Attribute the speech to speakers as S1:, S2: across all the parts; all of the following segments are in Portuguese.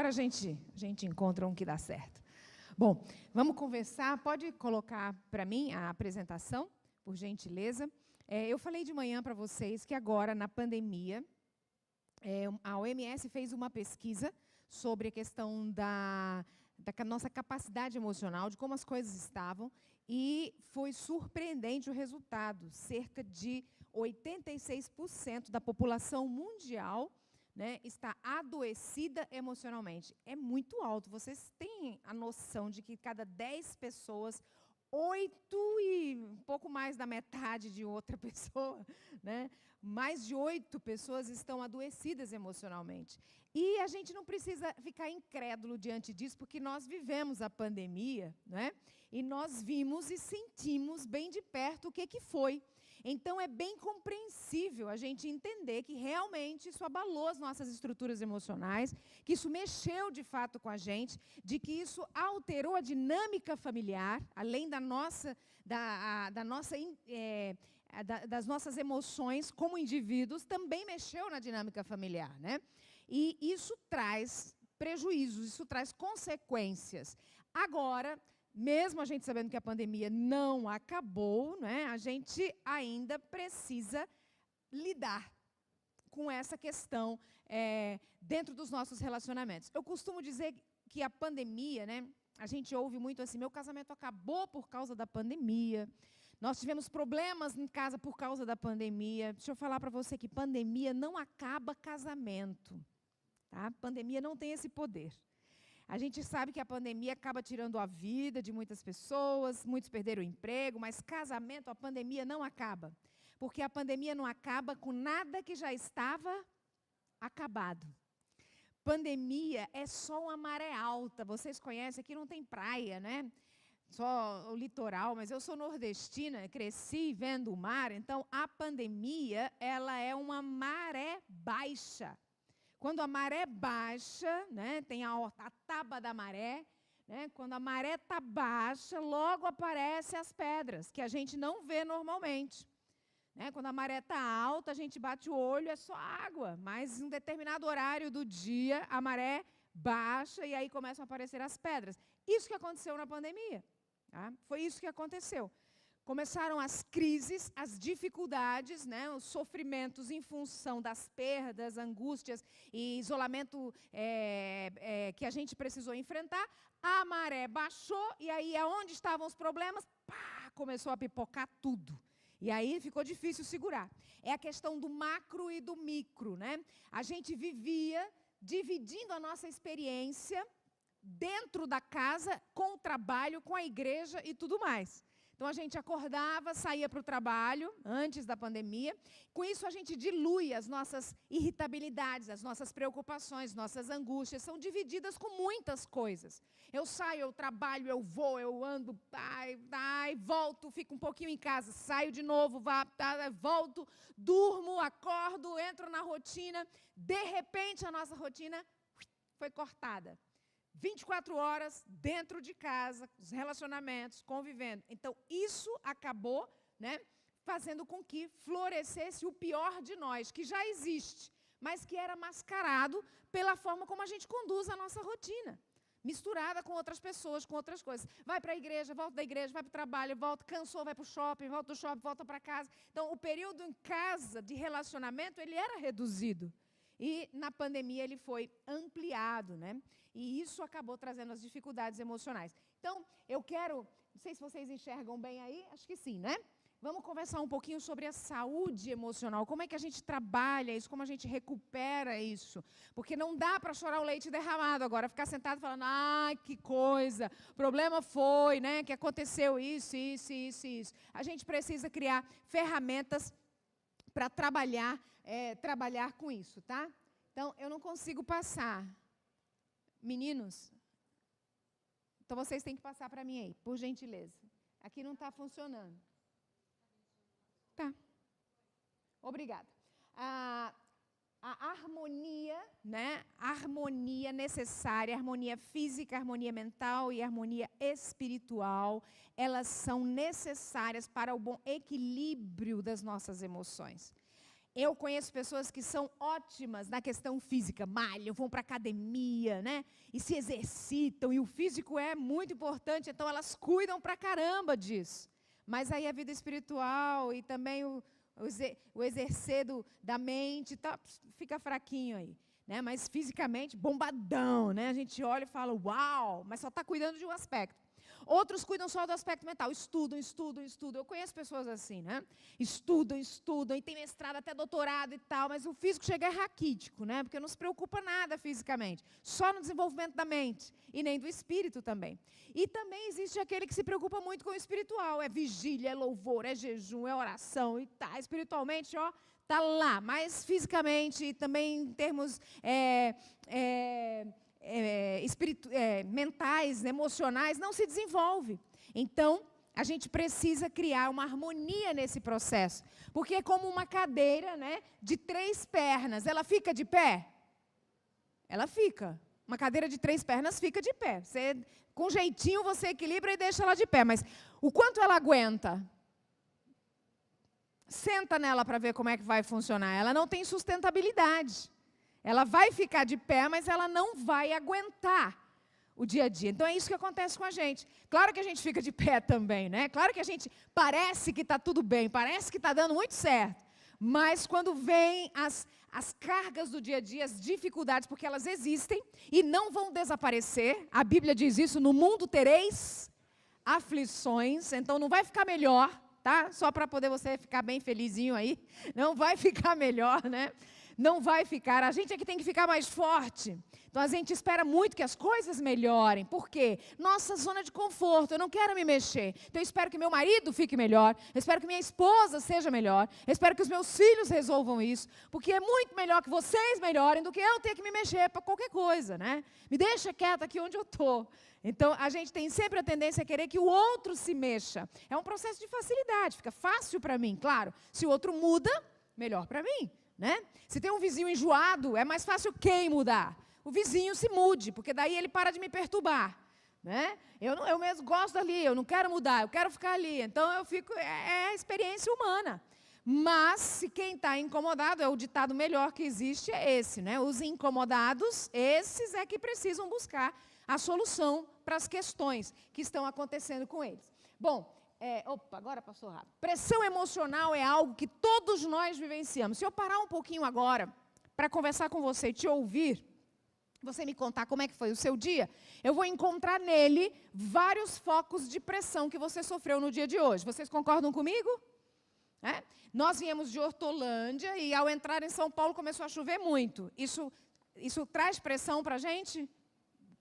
S1: hora a gente encontra um que dá certo. Bom, vamos conversar. Pode colocar para mim a apresentação, por gentileza. Eu falei de manhã para vocês que agora, na pandemia, a OMS fez uma pesquisa sobre a questão da nossa capacidade emocional, de como as coisas estavam, e foi surpreendente o resultado. Cerca de 86% da população mundial, né, está adoecida emocionalmente. É muito alto. Vocês têm a noção de que cada 10 pessoas, 8 e um pouco mais da metade de outra pessoa, né? Mais de 8 pessoas estão adoecidas emocionalmente. E a gente não precisa ficar incrédulo diante disso, porque nós vivemos a pandemia, né? E nós vimos e sentimos bem de perto o que foi. Então, é bem compreensível a gente entender que realmente isso abalou as nossas estruturas emocionais, que isso mexeu de fato com a gente, de que isso alterou a dinâmica familiar, além das nossas emoções como indivíduos, também mexeu na dinâmica familiar, né? E isso traz prejuízos, isso traz consequências. Agora, mesmo a gente sabendo que a pandemia não acabou, né, a gente ainda precisa lidar com essa questão dentro dos nossos relacionamentos. Eu costumo dizer que a pandemia, né, a gente ouve muito assim, meu casamento acabou por causa da pandemia, nós tivemos problemas em casa por causa da pandemia. Deixa eu falar para você que pandemia não acaba casamento. Tá? Pandemia não tem esse poder. A gente sabe que a pandemia acaba tirando a vida de muitas pessoas, muitos perderam o emprego, mas casamento, a pandemia não acaba. Porque a pandemia não acaba com nada que já estava acabado. Pandemia é só uma maré alta. Vocês conhecem, aqui não tem praia, né? Só o litoral, mas eu sou nordestina, cresci vendo o mar, então a pandemia, ela é uma maré baixa. Quando a maré baixa, né, tem a taba da maré, né, quando a maré está baixa, logo aparecem as pedras, que a gente não vê normalmente. Né, quando a maré está alta, a gente bate o olho, é só água, mas em um determinado horário do dia, a maré baixa e aí começam a aparecer as pedras. Isso que aconteceu na pandemia. Tá? Foi isso que aconteceu. Começaram as crises, as dificuldades, né, os sofrimentos em função das perdas, angústias e isolamento que a gente precisou enfrentar. A maré baixou e aí, aonde estavam os problemas, pá, começou a pipocar tudo. E aí ficou difícil segurar. É a questão do macro e do micro. Né? A gente vivia dividindo a nossa experiência dentro da casa, com o trabalho, com a igreja e tudo mais. Então, a gente acordava, saía para o trabalho, antes da pandemia. Com isso, a gente dilui as nossas irritabilidades, as nossas preocupações, nossas angústias. São divididas com muitas coisas. Eu saio, eu trabalho, eu vou, eu ando, volto, fico um pouquinho em casa, saio de novo, volto, durmo, acordo, entro na rotina. De repente, a nossa rotina foi cortada. 24 horas dentro de casa, os relacionamentos, convivendo. Então, isso acabou, né, fazendo com que florescesse o pior de nós, que já existe, mas que era mascarado pela forma como a gente conduz a nossa rotina, misturada com outras pessoas, com outras coisas. Vai para a igreja, volta da igreja, vai para o trabalho, volta, cansou, vai para o shopping, volta do shopping, volta para casa. Então, o período em casa de relacionamento, ele era reduzido. E, na pandemia, ele foi ampliado, né? E isso acabou trazendo as dificuldades emocionais. Então, eu quero... Não sei se vocês enxergam bem aí, acho que sim, né? Vamos conversar um pouquinho sobre a saúde emocional. Como é que a gente trabalha isso, como a gente recupera isso. Porque não dá para chorar o leite derramado agora, ficar sentado falando, ai, que coisa, o problema foi, né, que aconteceu isso. A gente precisa criar ferramentas para trabalhar com isso, tá? Então, eu não consigo passar. Meninos, então vocês têm que passar para mim aí, por gentileza. Aqui não está funcionando. Tá. Obrigada. A harmonia, né? A harmonia necessária, a harmonia física, a harmonia mental e a harmonia espiritual, elas são necessárias para o bom equilíbrio das nossas emoções. Eu conheço pessoas que são ótimas na questão física, malham, vão para academia, né? E se exercitam, e o físico é muito importante, então elas cuidam pra caramba disso. Mas aí a vida espiritual e também o exercer da mente fica fraquinho aí. Né? Mas fisicamente, bombadão, né? A gente olha e fala, uau, mas só está cuidando de um aspecto. Outros cuidam só do aspecto mental, estudam. Eu conheço pessoas assim, né? Estudam, e tem mestrado até doutorado e tal, mas o físico chega raquítico, né? Porque não se preocupa nada fisicamente, só no desenvolvimento da mente e nem do espírito também. E também existe aquele que se preocupa muito com o espiritual, é vigília, é louvor, é jejum, é oração e tá, espiritualmente, ó, tá lá, mas fisicamente e também em termos mentais, emocionais, não se desenvolve. Então, a gente precisa criar uma harmonia nesse processo. Porque é como uma cadeira, né, de 3 pernas. Ela fica de pé? Ela fica. Uma cadeira de 3 pernas fica de pé. Com jeitinho, você equilibra e deixa ela de pé. Mas o quanto ela aguenta? Senta nela para ver como é que vai funcionar. Ela não tem sustentabilidade. Ela vai ficar de pé, mas ela não vai aguentar o dia a dia. Então, é isso que acontece com a gente. Claro que a gente fica de pé também, né? Claro que a gente parece que está tudo bem, parece que está dando muito certo. Mas quando vem as cargas do dia a dia, as dificuldades, porque elas existem e não vão desaparecer. A Bíblia diz isso, no mundo tereis aflições, então não vai ficar melhor, tá? Só para poder você ficar bem felizinho aí. Não vai ficar melhor, né? Não vai ficar, a gente é que tem que ficar mais forte. Então a gente espera muito que as coisas melhorem. Por quê? Nossa zona de conforto, eu não quero me mexer. Então eu espero que meu marido fique melhor, eu espero que minha esposa seja melhor, eu espero que os meus filhos resolvam isso, porque é muito melhor que vocês melhorem do que eu ter que me mexer para qualquer coisa, né? Me deixa quieta aqui onde eu estou. Então a gente tem sempre a tendência a querer que o outro se mexa. É um processo de facilidade, fica fácil para mim, claro. Se o outro muda, melhor para mim. Né? Se tem um vizinho enjoado, é mais fácil quem mudar? O vizinho se mude, porque daí ele para de me perturbar. Né? Eu mesmo gosto dali, eu não quero mudar, eu quero ficar ali. Então eu fico, é a experiência humana. Mas se quem está incomodado, o ditado melhor que existe é esse, né? Os incomodados, esses é que precisam buscar a solução para as questões que estão acontecendo com eles. Bom, agora passou rápido. Pressão emocional é algo que todos nós vivenciamos. Se eu parar um pouquinho agora para conversar com você e te ouvir, você me contar como é que foi o seu dia, eu vou encontrar nele vários focos de pressão que você sofreu no dia de hoje. Vocês concordam comigo? Nós viemos de Hortolândia e ao entrar em São Paulo começou a chover muito. Isso traz pressão para a gente?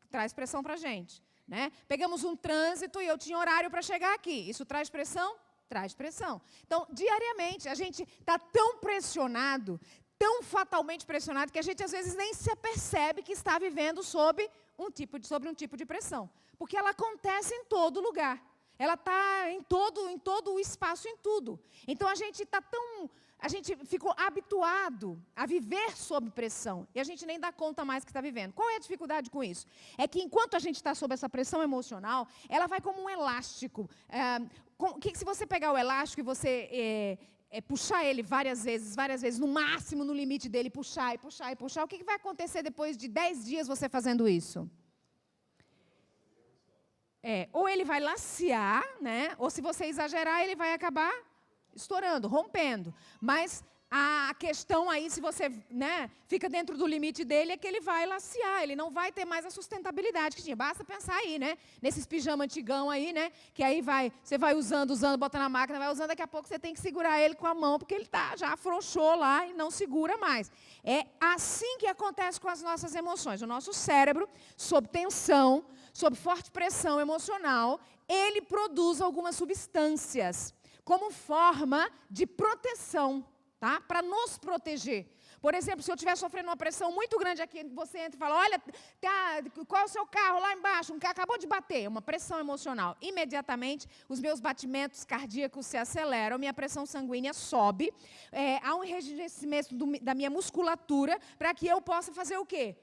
S1: Traz pressão para a gente. Né? Pegamos um trânsito e eu tinha horário para chegar aqui. Isso traz pressão? Traz pressão. Então, diariamente, a gente está tão pressionado, tão fatalmente pressionado, que a gente às vezes nem se apercebe que está vivendo sobre um tipo de pressão. Porque ela acontece em todo lugar. Ela está em todo o espaço, em tudo. Então, a gente ficou habituado a viver sob pressão. E a gente nem dá conta mais que está vivendo. Qual é a dificuldade com isso? É que enquanto a gente está sob essa pressão emocional, ela vai como um elástico. Se você pegar o elástico e você puxar ele várias vezes, no máximo, no limite dele, puxar, o que vai acontecer depois de 10 dias você fazendo isso? Ou ele vai lacear, né? Ou se você exagerar, ele vai acabar estourando, rompendo. Mas a questão aí, se você, né, fica dentro do limite dele, é que ele vai lacear, ele não vai ter mais a sustentabilidade que tinha. Basta pensar aí, né, nesses pijamas antigão aí, né, que aí você vai usando, bota na máquina, vai usando, daqui a pouco você tem que segurar ele com a mão, porque ele já afrouxou lá e não segura mais. É assim que acontece com as nossas emoções. O nosso cérebro, sob tensão, sob forte pressão emocional, ele produz algumas substâncias como forma de proteção, tá? Para nos proteger. Por exemplo, se eu estiver sofrendo uma pressão muito grande aqui, você entra e fala, olha, qual é o seu carro lá embaixo? Um carro acabou de bater, uma pressão emocional. Imediatamente, os meus batimentos cardíacos se aceleram, minha pressão sanguínea sobe, há um enrijecimento da minha musculatura, para que eu possa fazer o quê?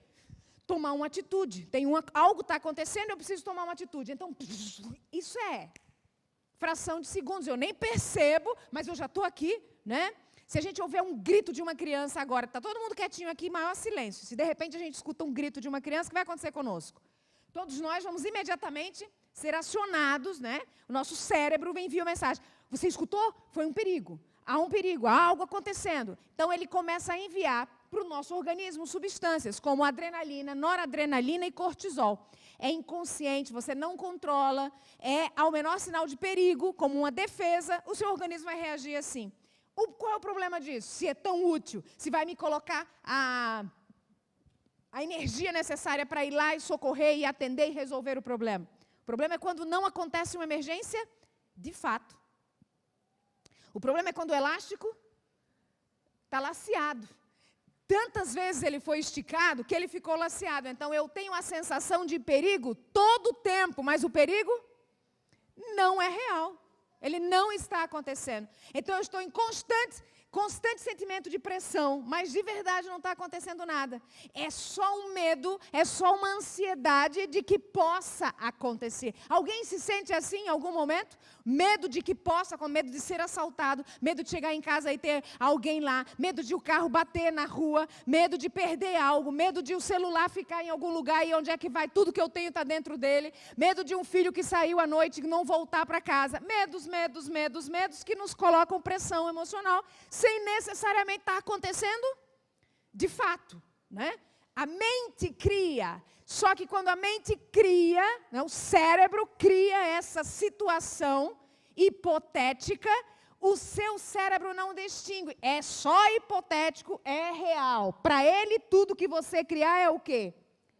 S1: Tomar uma atitude. Algo está acontecendo, eu preciso tomar uma atitude. Então, isso é fração de segundos, eu nem percebo, mas eu já estou aqui, né? Se a gente ouvir um grito de uma criança agora, está todo mundo quietinho aqui, maior silêncio. Se de repente a gente escuta um grito de uma criança, o que vai acontecer conosco? Todos nós vamos imediatamente ser acionados, né? O nosso cérebro envia uma mensagem. Você escutou? Foi um perigo. Há um perigo, há algo acontecendo. Então, ele começa a enviar para o nosso organismo substâncias como adrenalina, noradrenalina e cortisol. É inconsciente, você não controla, ao menor sinal de perigo, como uma defesa, o seu organismo vai reagir assim. Qual é o problema disso? Se é tão útil, se vai me colocar a energia necessária para ir lá e socorrer e atender e resolver o problema. O problema é quando não acontece uma emergência, de fato. O problema é quando o elástico está laceado. Tantas vezes ele foi esticado que ele ficou laceado. Então, eu tenho a sensação de perigo todo o tempo, mas o perigo não é real. Ele não está acontecendo. Então, eu estou em constante sentimento de pressão, mas de verdade não está acontecendo nada. É só um medo, é só uma ansiedade de que possa acontecer. Alguém se sente assim em algum momento? Medo de que possa, com medo de ser assaltado, medo de chegar em casa e ter alguém lá, medo de o carro bater na rua, medo de perder algo, medo de o celular ficar em algum lugar e onde é que vai, tudo que eu tenho está dentro dele, medo de um filho que saiu à noite e não voltar para casa. Medos que nos colocam pressão emocional, sem necessariamente estar acontecendo de fato, né? A mente cria, só que quando a mente cria, né, o cérebro cria essa situação hipotética, o seu cérebro não distingue. É só hipotético, é real. Para ele, tudo que você criar é o quê?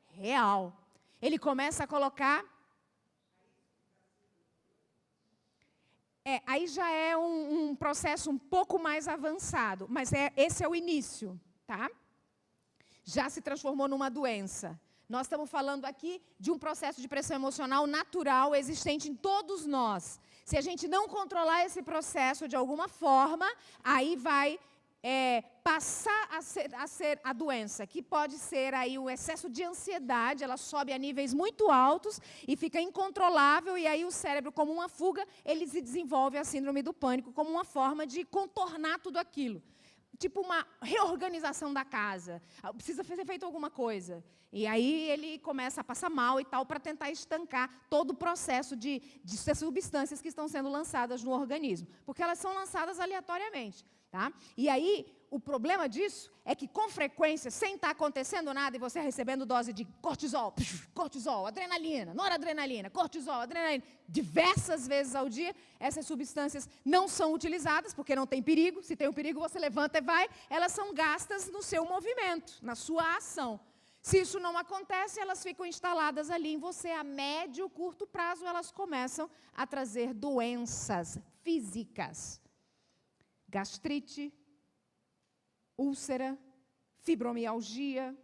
S1: Real. Ele começa a colocar... aí já é um processo um pouco mais avançado, mas esse é o início, tá? Já se transformou numa doença. Nós estamos falando aqui de um processo de pressão emocional natural existente em todos nós. Se a gente não controlar esse processo de alguma forma, aí vai passar a ser a doença, que pode ser aí o excesso de ansiedade, ela sobe a níveis muito altos e fica incontrolável, e aí o cérebro, como uma fuga, ele se desenvolve a síndrome do pânico como uma forma de contornar tudo aquilo. Tipo uma reorganização da casa, precisa ser feito alguma coisa. E aí ele começa a passar mal e tal, para tentar estancar todo o processo de substâncias que estão sendo lançadas no organismo. Porque elas são lançadas aleatoriamente. Tá? E aí, o problema disso é que, com frequência, sem estar acontecendo nada, e você recebendo dose de cortisol, adrenalina, noradrenalina, cortisol, adrenalina, diversas vezes ao dia, essas substâncias não são utilizadas, porque não tem perigo. Se tem um perigo, você levanta e vai. Elas são gastas no seu movimento, na sua ação. Se isso não acontece, elas ficam instaladas ali em você. A médio, curto prazo, elas começam a trazer doenças físicas. Gastrite, úlcera, fibromialgia,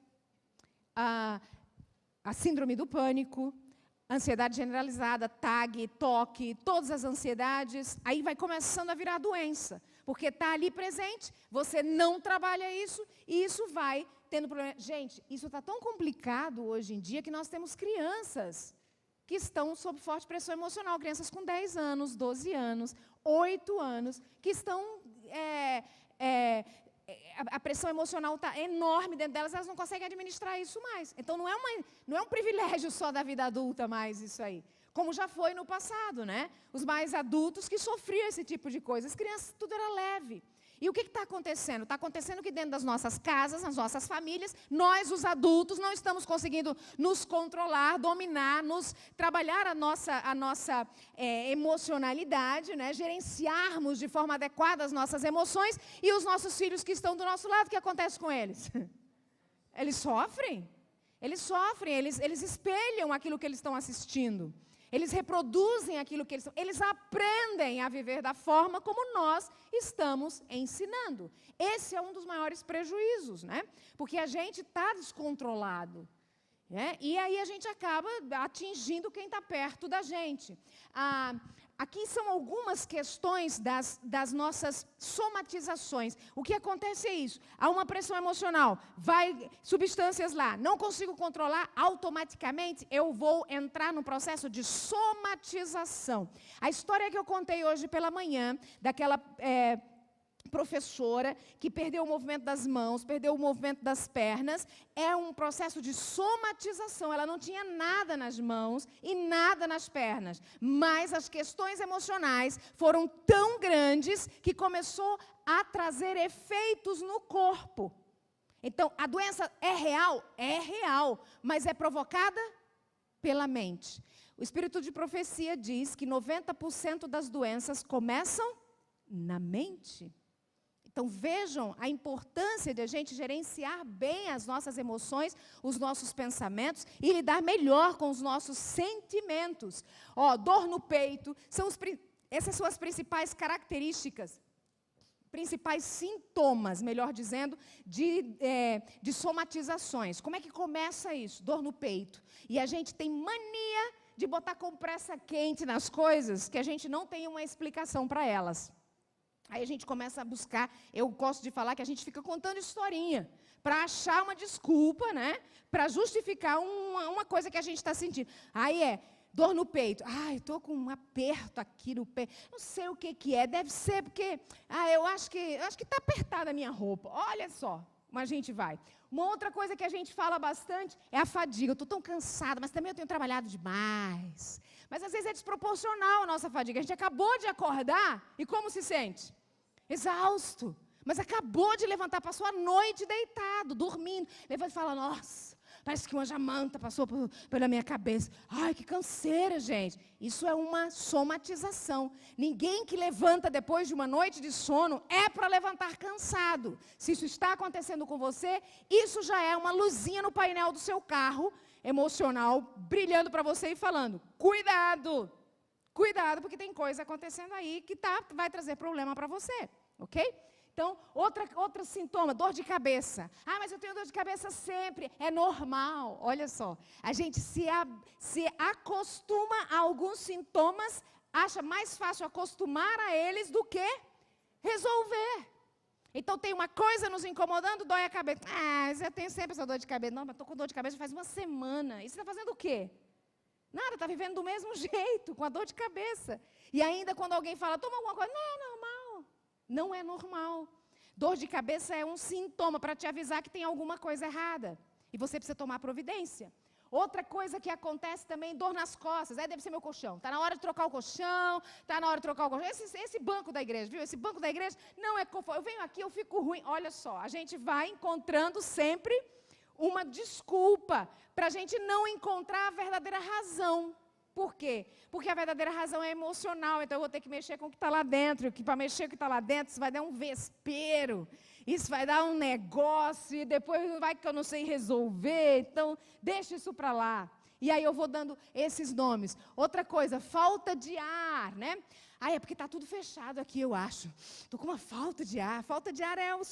S1: a síndrome do pânico, ansiedade generalizada, TAG, TOC, todas as ansiedades, aí vai começando a virar doença, porque está ali presente, você não trabalha isso, e isso vai tendo problema. Gente, isso está tão complicado hoje em dia que nós temos crianças que estão sob forte pressão emocional, crianças com 10 anos, 12 anos, 8 anos, que estão... a pressão emocional está enorme dentro delas, elas não conseguem administrar isso mais. Então, não é um privilégio só da vida adulta mais isso aí. Como já foi no passado, né? Os mais adultos que sofriam esse tipo de coisa. As crianças, tudo era leve. E o que está acontecendo? Está acontecendo que dentro das nossas casas, nas nossas famílias, nós, os adultos, não estamos conseguindo nos controlar, dominar, trabalhar a nossa emocionalidade, né? Gerenciarmos de forma adequada as nossas emoções, e os nossos filhos que estão do nosso lado, o que acontece com eles? Eles sofrem, eles espelham aquilo que eles estão assistindo. Eles reproduzem aquilo que eles aprendem a viver da forma como nós estamos ensinando. Esse é um dos maiores prejuízos, né? Porque a gente está descontrolado, né? E aí a gente acaba atingindo quem está perto da gente. Aqui são algumas questões das nossas somatizações. O que acontece é isso. Há uma pressão emocional, vai substâncias lá, não consigo controlar, automaticamente eu vou entrar no processo de somatização. A história que eu contei hoje pela manhã, daquela professora que perdeu o movimento das mãos, perdeu o movimento das pernas, é um processo de somatização. Ela não tinha nada nas mãos e nada nas pernas, mas as questões emocionais foram tão grandes que começou a trazer efeitos no corpo. Então, a doença é real? É real, mas é provocada pela mente. O espírito de profecia diz que 90% das doenças começam na mente. Então vejam a importância de a gente gerenciar bem as nossas emoções, os nossos pensamentos e lidar melhor com os nossos sentimentos. Dor no peito, essas são as principais características, principais sintomas, melhor dizendo, de somatizações. Como é que começa isso? Dor no peito. E a gente tem mania de botar compressa quente nas coisas que a gente não tem uma explicação para elas. Aí a gente começa a buscar, eu gosto de falar que a gente fica contando historinha, para achar uma desculpa, né? Para justificar uma coisa que a gente está sentindo. Aí dor no peito. Estou com um aperto aqui no peito. Não sei o que é, deve ser porque, eu acho que está apertada a minha roupa. Olha só, como a gente vai. Uma outra coisa que a gente fala bastante é a fadiga. Eu estou tão cansada, mas também eu tenho trabalhado demais. Mas às vezes é desproporcional a nossa fadiga. A gente acabou de acordar e como se sente? Exausto. Mas acabou de levantar, passou a noite deitado, dormindo. Levanta e fala, nossa, parece que uma jamanta passou pela minha cabeça. Ai, que canseira, gente. Isso é uma somatização. Ninguém que levanta depois de uma noite de sono é para levantar cansado. Se isso está acontecendo com você, isso já é uma luzinha no painel do seu carro emocional, brilhando para você e falando, cuidado, porque tem coisa acontecendo aí que vai trazer problema para você, ok? Então, outro sintoma, dor de cabeça. Mas eu tenho dor de cabeça sempre. É normal. Olha só, a gente se acostuma a alguns sintomas, acha mais fácil acostumar a eles do que resolver. Então, tem uma coisa nos incomodando, dói a cabeça. Eu tenho sempre essa dor de cabeça. Não, mas estou com dor de cabeça faz uma semana. E você está fazendo o quê? Nada, está vivendo do mesmo jeito, com a dor de cabeça. E ainda quando alguém fala, toma alguma coisa, não é normal. Não é normal. Dor de cabeça é um sintoma para te avisar que tem alguma coisa errada. E você precisa tomar providência. Outra coisa que acontece também, dor nas costas. Deve ser meu colchão. Está na hora de trocar o colchão. Está na hora de trocar o colchão. Esse banco da igreja, viu? Esse banco da igreja não é confortável. Eu venho aqui, eu fico ruim. Olha só, a gente vai encontrando sempre uma desculpa para a gente não encontrar a verdadeira razão. Por quê? Porque a verdadeira razão é emocional, então eu vou ter que mexer com o que está lá dentro, que para mexer com o que está lá dentro, isso vai dar um vespeiro, isso vai dar um negócio, e depois vai que eu não sei resolver, então deixa isso para lá. E aí eu vou dando esses nomes. Outra coisa, falta de ar, né? É porque está tudo fechado aqui, eu acho. Estou com uma falta de ar. Falta de ar é um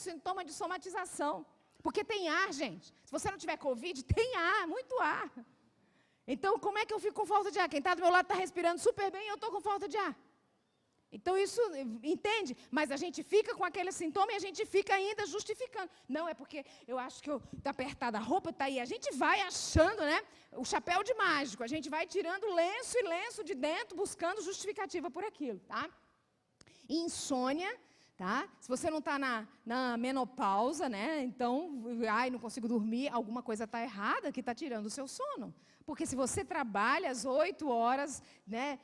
S1: sintoma de somatização. Porque tem ar, gente. Se você não tiver Covid, tem ar, muito ar. Então, como é que eu fico com falta de ar? Quem está do meu lado está respirando super bem e eu estou com falta de ar. Então, isso, entende? Mas a gente fica com aquele sintoma e a gente fica ainda justificando. Não, é porque eu acho que está apertada a roupa, está aí. A gente vai achando, né, o chapéu de mágico. A gente vai tirando lenço e lenço de dentro, buscando justificativa por aquilo, tá? Insônia. Tá? Se você não está na menopausa, né? Então, não consigo dormir, alguma coisa está errada que está tirando o seu sono. Porque se você trabalha as 8 horas, né,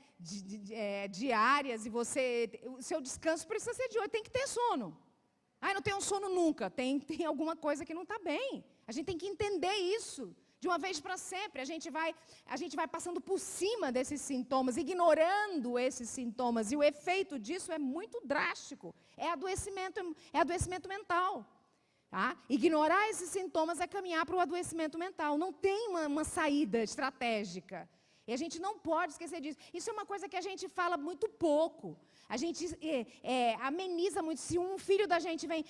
S1: diárias e o seu descanso precisa ser de 8, tem que ter sono. Não tenho sono nunca, tem alguma coisa que não está bem. A gente tem que entender isso. De uma vez para sempre, a gente vai passando por cima desses sintomas, ignorando esses sintomas, e o efeito disso é muito drástico. É adoecimento mental. Tá? Ignorar esses sintomas é caminhar para o adoecimento mental. Não tem uma saída estratégica. E a gente não pode esquecer disso. Isso é uma coisa que a gente fala muito pouco. A gente ameniza muito. Se um filho da gente vem,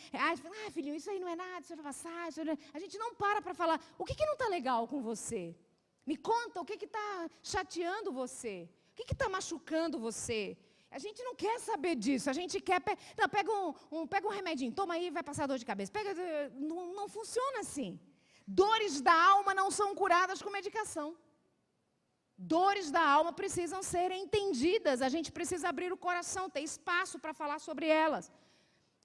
S1: filho, isso aí não é nada, isso vai passar. A gente não para falar, o que não está legal com você? Me conta, o que está chateando você? O que está machucando você? A gente não quer saber disso, a gente quer... pega um remedinho, toma aí, vai passar dor de cabeça. Não funciona assim. Dores da alma não são curadas com medicação. Dores da alma precisam ser entendidas. A gente precisa abrir o coração, ter espaço para falar sobre elas.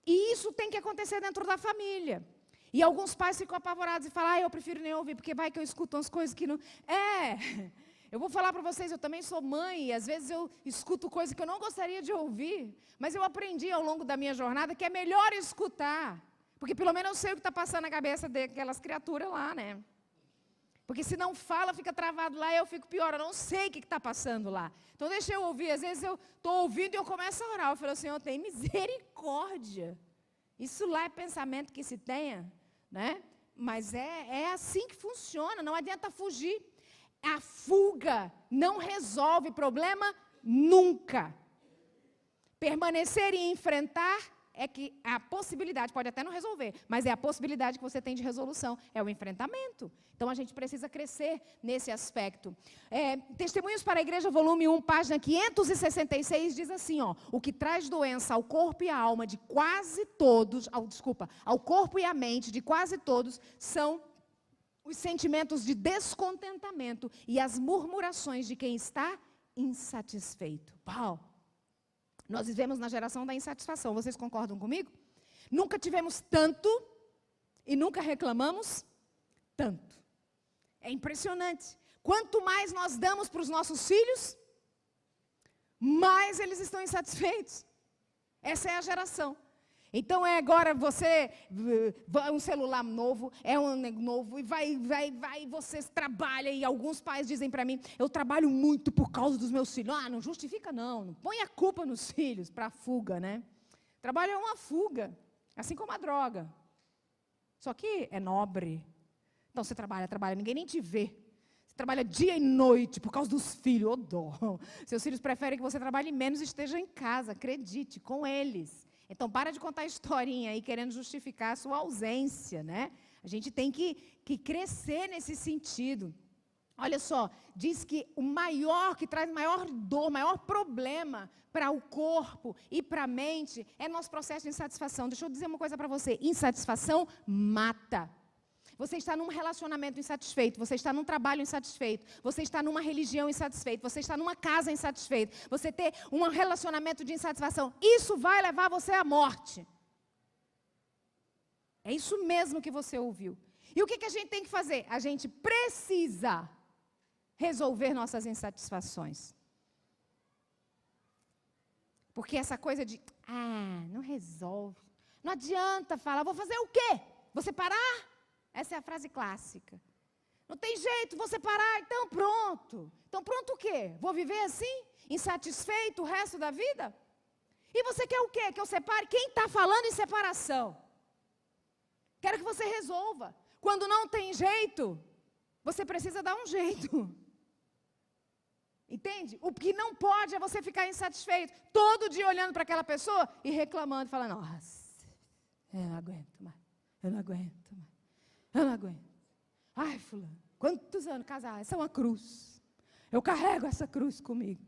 S1: E isso tem que acontecer dentro da família. E alguns pais ficam apavorados e falam, eu prefiro nem ouvir, porque vai que eu escuto umas coisas que não... Eu vou falar para vocês, eu também sou mãe, e às vezes eu escuto coisas que eu não gostaria de ouvir. Mas eu aprendi ao longo da minha jornada que é melhor escutar. Porque pelo menos eu sei o que está passando na cabeça daquelas criaturas lá, né? Porque se não fala, fica travado lá, eu fico pior, eu não sei o que está passando lá. Então deixa eu ouvir, às vezes eu estou ouvindo e eu começo a orar. Eu falo, Senhor, tem misericórdia. Isso lá é pensamento que se tenha, né? Mas é assim que funciona, não adianta fugir. A fuga não resolve problema nunca. Permanecer e enfrentar é que a possibilidade, pode até não resolver, mas é a possibilidade que você tem de resolução, é o enfrentamento. Então, a gente precisa crescer nesse aspecto. Testemunhos para a Igreja, volume 1, página 566, diz assim, o que traz doença ao corpo e à alma de quase todos, ao corpo e à mente de quase todos, são os sentimentos de descontentamento e as murmurações de quem está insatisfeito. Uau! Nós vivemos na geração da insatisfação, vocês concordam comigo? Nunca tivemos tanto e nunca reclamamos tanto. É impressionante. Quanto mais nós damos para os nossos filhos, mais eles estão insatisfeitos. Essa é a geração. Então agora você, um celular novo, um novo, e vocês trabalham, e alguns pais dizem para mim, eu trabalho muito por causa dos meus filhos. Não justifica não põe a culpa nos filhos, para a fuga, né? Trabalho é uma fuga, assim como a droga. Só que é nobre. Então você trabalha, ninguém nem te vê. Você trabalha dia e noite por causa dos filhos, dó. Seus filhos preferem que você trabalhe menos e esteja em casa, acredite, com eles. Então, para de contar historinha aí, querendo justificar a sua ausência, né? A gente tem que crescer nesse sentido. Olha só, diz que que traz maior dor, maior problema para o corpo e para a mente é nosso processo de insatisfação. Deixa eu dizer uma coisa para você, insatisfação mata. Você está num relacionamento insatisfeito, você está num trabalho insatisfeito, você está numa religião insatisfeita, você está numa casa insatisfeita, você ter um relacionamento de insatisfação, isso vai levar você à morte. É isso mesmo que você ouviu. E o que a gente tem que fazer? A gente precisa resolver nossas insatisfações. Porque essa coisa de, não resolve, não adianta falar, vou fazer o quê? Você parar? Essa é a frase clássica. Não tem jeito, vou separar, então pronto. Então pronto o quê? Vou viver assim? Insatisfeito o resto da vida? E você quer o quê? Que eu separe? Quem está falando em separação? Quero que você resolva. Quando não tem jeito, você precisa dar um jeito. Entende? O que não pode é você ficar insatisfeito. Todo dia olhando para aquela pessoa e reclamando, falando, nossa, eu não aguento mais, eu não aguento mais. Eu não aguento. Ai, fulano, quantos anos casar? Essa é uma cruz. Eu carrego essa cruz comigo.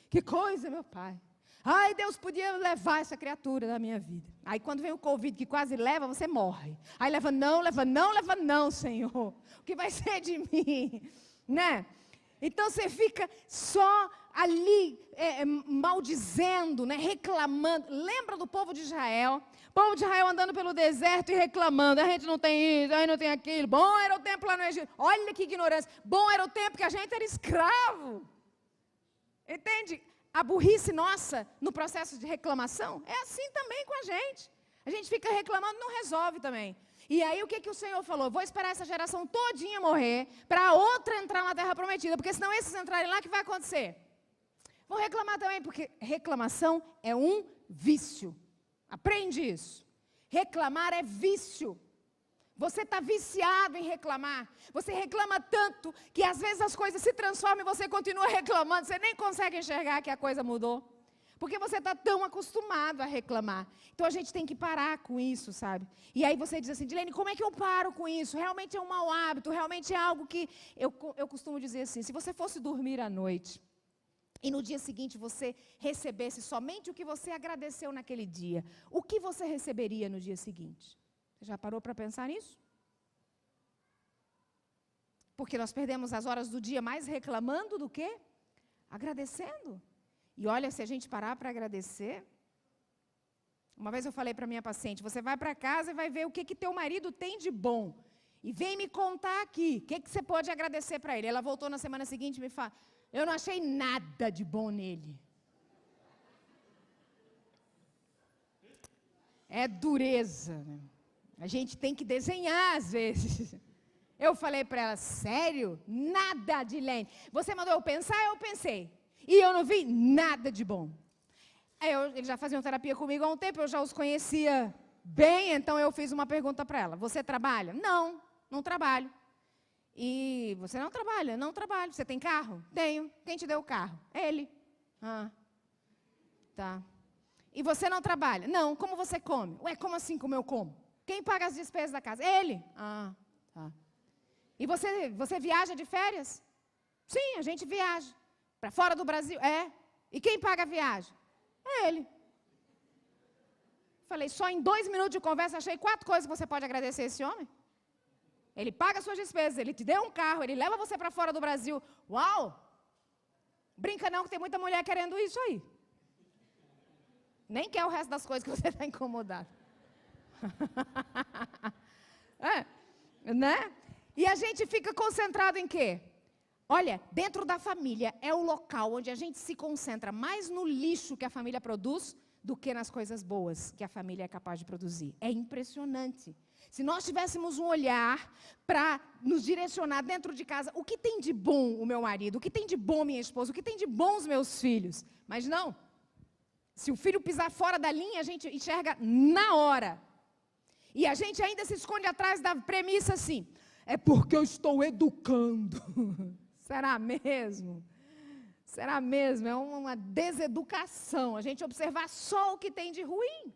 S1: Que coisa, meu pai. Ai, Deus podia levar essa criatura da minha vida. Aí quando vem o Covid que quase leva, você morre. Aí leva não, Senhor. O que vai ser de mim? Né? Então você fica só ali maldizendo, né? Reclamando. Lembra do povo de Israel? O povo de Israel andando pelo deserto e reclamando. A gente não tem isso, a gente não tem aquilo. Bom era o tempo lá no Egito. Olha que ignorância. Bom era o tempo que a gente era escravo. Entende? A burrice nossa no processo de reclamação é assim também com a gente. A gente fica reclamando e não resolve também. E aí o que o Senhor falou? Vou esperar essa geração todinha morrer para a outra entrar na terra prometida, porque senão esses entrarem lá, o que vai acontecer? Vou reclamar também, porque reclamação é um vício. Aprende isso. Reclamar é vício. Você está viciado em reclamar. Você reclama tanto que às vezes as coisas se transformam e você continua reclamando. Você nem consegue enxergar que a coisa mudou. Porque você está tão acostumado a reclamar. Então a gente tem que parar com isso, sabe? E aí você diz assim, Dilene, como é que eu paro com isso? Realmente é um mau hábito, realmente é algo que... Eu costumo dizer assim, se você fosse dormir à noite e no dia seguinte você recebesse somente o que você agradeceu naquele dia, o que você receberia no dia seguinte? Você já parou para pensar nisso? Porque nós perdemos as horas do dia mais reclamando do que agradecendo. E olha, se a gente parar para agradecer... Uma vez eu falei para minha paciente, você vai para casa e vai ver o que teu marido tem de bom. E vem me contar aqui, o que você pode agradecer para ele. Ela voltou na semana seguinte e me falou, eu não achei nada de bom nele. É dureza, né? A gente tem que desenhar às vezes. Eu falei para ela, sério? Nada, Dilene. Você mandou eu pensar, eu pensei. E eu não vi nada de bom. Eles já faziam terapia comigo há um tempo, eu já os conhecia bem, então eu fiz uma pergunta para ela. Você trabalha? Não, não trabalho. E você não trabalha? Não trabalho. Você tem carro? Tenho. Quem te deu o carro? Ele. Ah, tá. E você não trabalha? Não. Como você come? Ué, como assim como eu como? Quem paga as despesas da casa? Ele. Ah, tá. E você viaja de férias? Sim, a gente viaja. Para fora do Brasil? É. E quem paga a viagem? É ele. Falei, só em 2 minutos de conversa, achei 4 coisas que você pode agradecer a esse homem. Ele paga suas despesas, ele te deu um carro, ele leva você para fora do Brasil. Uau! Brinca não, que tem muita mulher querendo isso aí. Nem quer o resto das coisas que você está incomodado. Né? E a gente fica concentrado em quê? Olha, dentro da família é o local onde a gente se concentra mais no lixo que a família produz do que nas coisas boas que a família é capaz de produzir. É impressionante. Se nós tivéssemos um olhar para nos direcionar dentro de casa, o que tem de bom o meu marido, o que tem de bom minha esposa, o que tem de bom os meus filhos. Mas não. Se o filho pisar fora da linha, a gente enxerga na hora. E a gente ainda se esconde atrás da premissa assim, é porque eu estou educando. Será mesmo? Será mesmo? É uma deseducação. A gente observar só o que tem de ruim.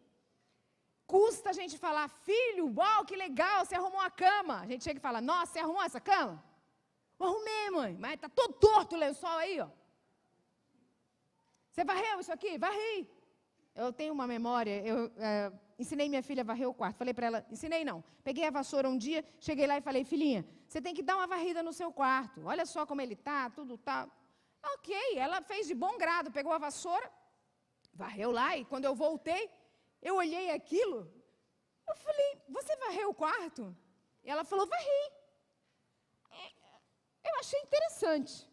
S1: Custa a gente falar, filho, uau, que legal, você arrumou a cama. A gente chega e fala, nossa, você arrumou essa cama? Eu arrumei, mãe, mas está todo torto o lençol aí, ó. Você varreu isso aqui? Varri. Eu tenho uma memória, ensinei minha filha a varrer o quarto. Falei para ela, ensinei não. Peguei a vassoura um dia, cheguei lá e falei, filhinha, você tem que dar uma varrida no seu quarto. Olha só como ele está, tudo tá. Ok, ela fez de bom grado, pegou a vassoura, varreu lá e quando eu voltei, eu olhei aquilo, eu falei, você varreu o quarto? E ela falou, varri. Eu achei interessante.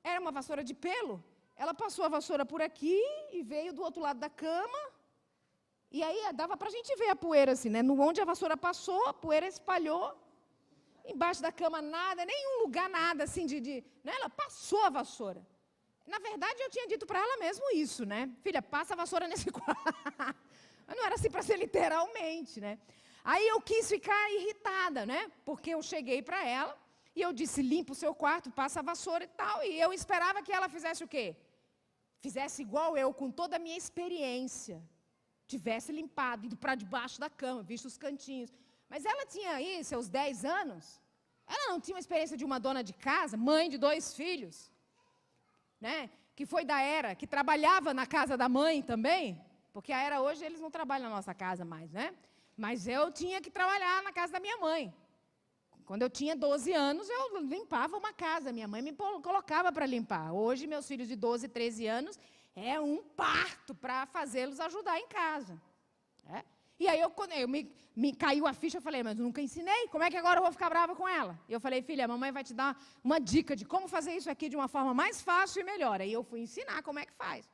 S1: Era uma vassoura de pelo. Ela passou a vassoura por aqui e veio do outro lado da cama. E aí dava para a gente ver a poeira assim, né? Onde a vassoura passou, a poeira espalhou. Embaixo da cama nada, nenhum lugar nada assim né? Ela passou a vassoura. Na verdade, eu tinha dito para ela mesmo isso, né? Filha, passa a vassoura nesse quarto. Mas não era assim para ser literalmente, né? Aí eu quis ficar irritada, né? Porque eu cheguei para ela e eu disse, limpa o seu quarto, passa a vassoura e tal. E eu esperava que ela fizesse o quê? Fizesse igual eu, com toda a minha experiência. Tivesse limpado, ido para debaixo da cama, visto os cantinhos. Mas ela tinha aí seus 10 anos. Ela não tinha uma experiência de uma dona de casa, mãe de 2 filhos. Né? Que foi da Era, que trabalhava na casa da mãe também. Porque a Era hoje, eles não trabalham na nossa casa mais, né? Mas eu tinha que trabalhar na casa da minha mãe. Quando eu tinha 12 anos, eu limpava uma casa. Minha mãe me colocava para limpar. Hoje, meus filhos de 12, 13 anos, é um parto para fazê-los ajudar em casa. É? E aí, quando me caiu a ficha, eu falei, mas eu nunca ensinei, como é que agora eu vou ficar brava com ela? E eu falei, filha, a mamãe vai te dar uma dica de como fazer isso aqui de uma forma mais fácil e melhor. Aí eu fui ensinar como é que faz.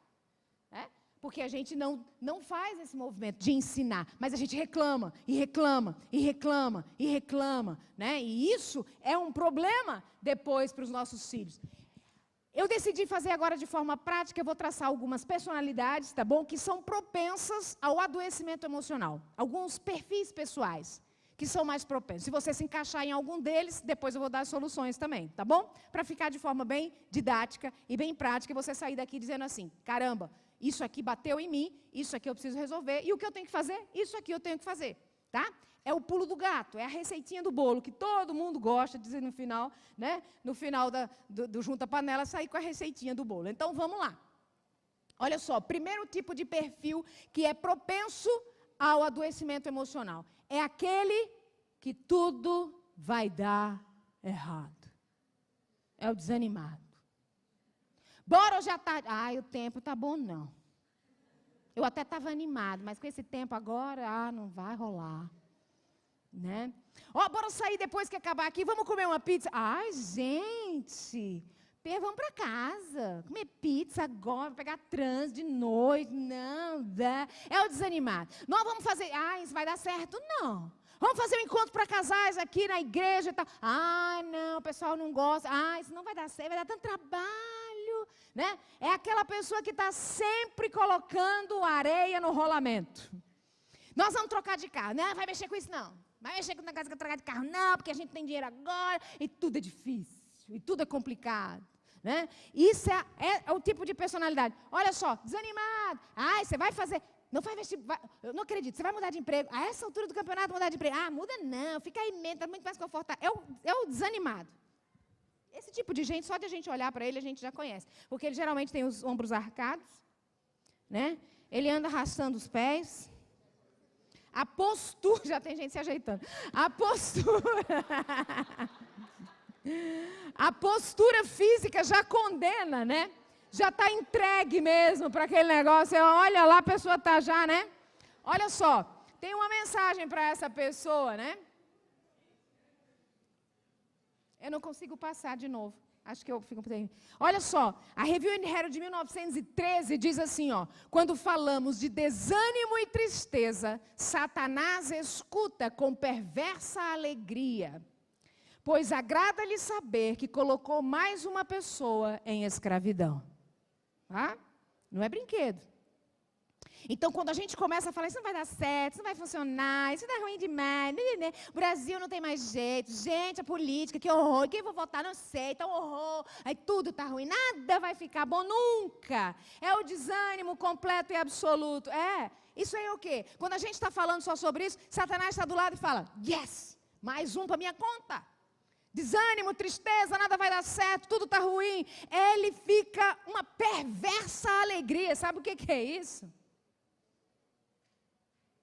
S1: É? Porque a gente não faz esse movimento de ensinar, mas a gente reclama, e reclama, e reclama, e reclama, né? E isso é um problema depois para os nossos filhos. Eu decidi fazer agora de forma prática, eu vou traçar algumas personalidades, tá bom? Que são propensas ao adoecimento emocional. Alguns perfis pessoais que são mais propensos. Se você se encaixar em algum deles, depois eu vou dar as soluções também, tá bom? Para ficar de forma bem didática e bem prática, e você sair daqui dizendo assim, caramba, isso aqui bateu em mim, isso aqui eu preciso resolver, e o que eu tenho que fazer? Isso aqui eu tenho que fazer, tá? É o pulo do gato, é a receitinha do bolo, que todo mundo gosta de dizer no final, né? No final do Junta Panela, sair com a receitinha do bolo. Então, vamos lá. Olha só, primeiro tipo de perfil que é propenso ao adoecimento emocional. É aquele que tudo vai dar Errado. É o desanimado. Bora hoje à tarde. Ai, o tempo tá bom, não. Eu até estava animado, mas com esse tempo agora, não vai rolar. Né? Ó, bora sair depois que acabar aqui, vamos comer uma pizza. Ai, gente, vamos para casa, comer pizza agora, pegar trânsito de noite, não dá. É o desanimado. Nós vamos fazer, isso vai dar certo? Não. Vamos fazer um encontro para casais aqui na igreja e tal. Não, o pessoal não gosta. Isso não vai dar certo, vai dar tanto trabalho. Né? É aquela pessoa que está sempre colocando areia no rolamento. Nós vamos trocar de carro. Não, vai mexer com isso não. Vai mexer com o negócio de trocar de carro, não, porque a gente tem dinheiro agora, e tudo é difícil, e tudo é complicado. Né? Isso é o tipo de personalidade. Olha só, desanimado. Você vai fazer, não vai vestir, eu não acredito, você vai mudar de emprego. A essa altura do campeonato, mudar de emprego. Muda não, fica aí mesmo, está muito mais confortável. É o desanimado. Esse tipo de gente, só de a gente olhar para ele, a gente já conhece. Porque ele geralmente tem os ombros arcados, né? Ele anda arrastando os pés. A postura, já tem gente se ajeitando. A postura física já condena, né? Já está entregue mesmo para aquele negócio. Olha lá, a pessoa está já, né? Olha só, tem uma mensagem para essa pessoa, né? Eu não consigo passar de novo. Acho que eu fico... Olha só, a Review and Herald de 1913 diz assim, quando falamos de desânimo e tristeza, Satanás escuta com perversa alegria, pois agrada-lhe saber que colocou mais uma pessoa em escravidão. Não é brinquedo. Então, quando a gente começa a falar, isso não vai dar certo, isso não vai funcionar, isso não é ruim demais, o Brasil não tem mais jeito, gente, a política, que horror, quem vou votar, não sei, tá um horror, aí tudo está ruim, nada vai ficar bom nunca. É o desânimo completo e absoluto. Isso aí é o quê? Quando a gente está falando só sobre isso, Satanás está do lado e fala, yes, mais um para minha conta. Desânimo, tristeza, nada vai dar certo, tudo está ruim. Ele fica uma perversa alegria, sabe o que é isso?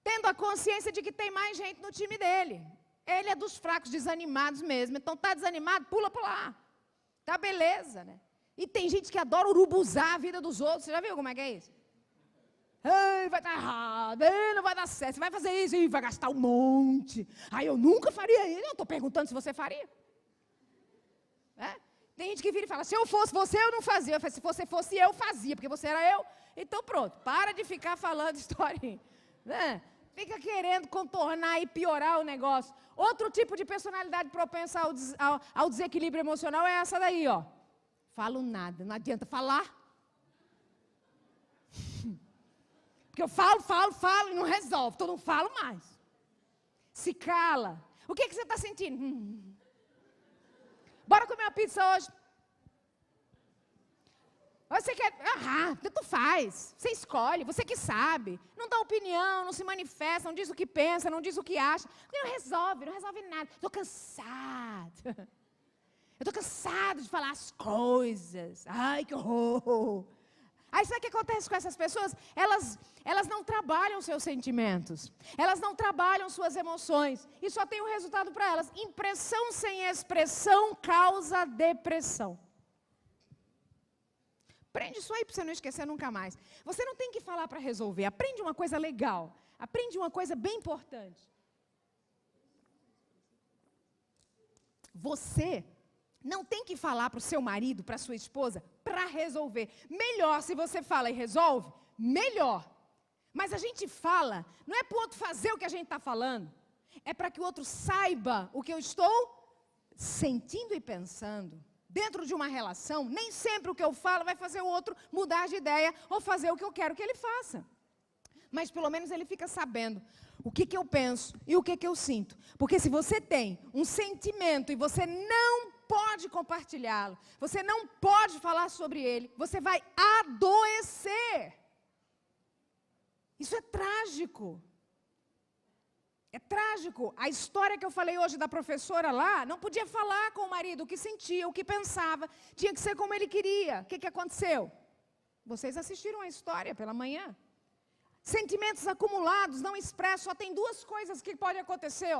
S1: Tendo a consciência de que tem mais gente no time dele. Ele é dos fracos, desanimados mesmo. Então, está desanimado, pula para lá. Tá beleza, né? E tem gente que adora urubuzar a vida dos outros. Você já viu como é que é isso? Vai dar errado, não vai dar certo. Você vai fazer isso, vai gastar um monte. Eu nunca faria isso. Eu estou perguntando se você faria. Tem gente que vira e fala, se eu fosse você, eu não fazia. Eu falei, se você fosse eu, fazia, porque você era eu. Então, pronto, para de ficar falando historinha. Fica querendo contornar e piorar o negócio. Outro tipo de personalidade propensa ao desequilíbrio emocional é essa daí, Falo nada, não adianta falar. Porque eu falo e não resolve, então não falo mais. Se cala. O que você está sentindo? Bora comer uma pizza hoje. Você quer... tanto faz. Você escolhe, você que sabe. Não dá opinião, não se manifesta, não diz o que pensa, não diz o que acha. Não resolve nada. Estou cansado. Eu estou cansado de falar as coisas. Ai, que horror. Aí sabe o que acontece com essas pessoas? Elas não trabalham seus sentimentos. Elas não trabalham suas emoções. E só tem um resultado para elas. Impressão sem expressão causa depressão. Aprende isso aí para você não esquecer nunca mais. Você não tem que falar para resolver. Aprende uma coisa legal. Aprende uma coisa bem importante. Você não tem que falar para o seu marido, para a sua esposa, para resolver. Melhor se você fala e resolve, melhor. Mas a gente fala, não é para o outro fazer o que a gente está falando. É para que o outro saiba o que eu estou sentindo e pensando. Dentro de uma relação, nem sempre o que eu falo vai fazer o outro mudar de ideia ou fazer o que eu quero que ele faça. Mas pelo menos ele fica sabendo o que eu penso e o que eu sinto. Porque se você tem um sentimento e você não pode compartilhá-lo, você não pode falar sobre ele, você vai adoecer. Isso é trágico. É trágico. A história que eu falei hoje da professora lá, não podia falar com o marido o que sentia, o que pensava. Tinha que ser como ele queria. O que aconteceu? Vocês assistiram a história pela manhã. Sentimentos acumulados, não expressos. Só tem duas coisas que podem acontecer.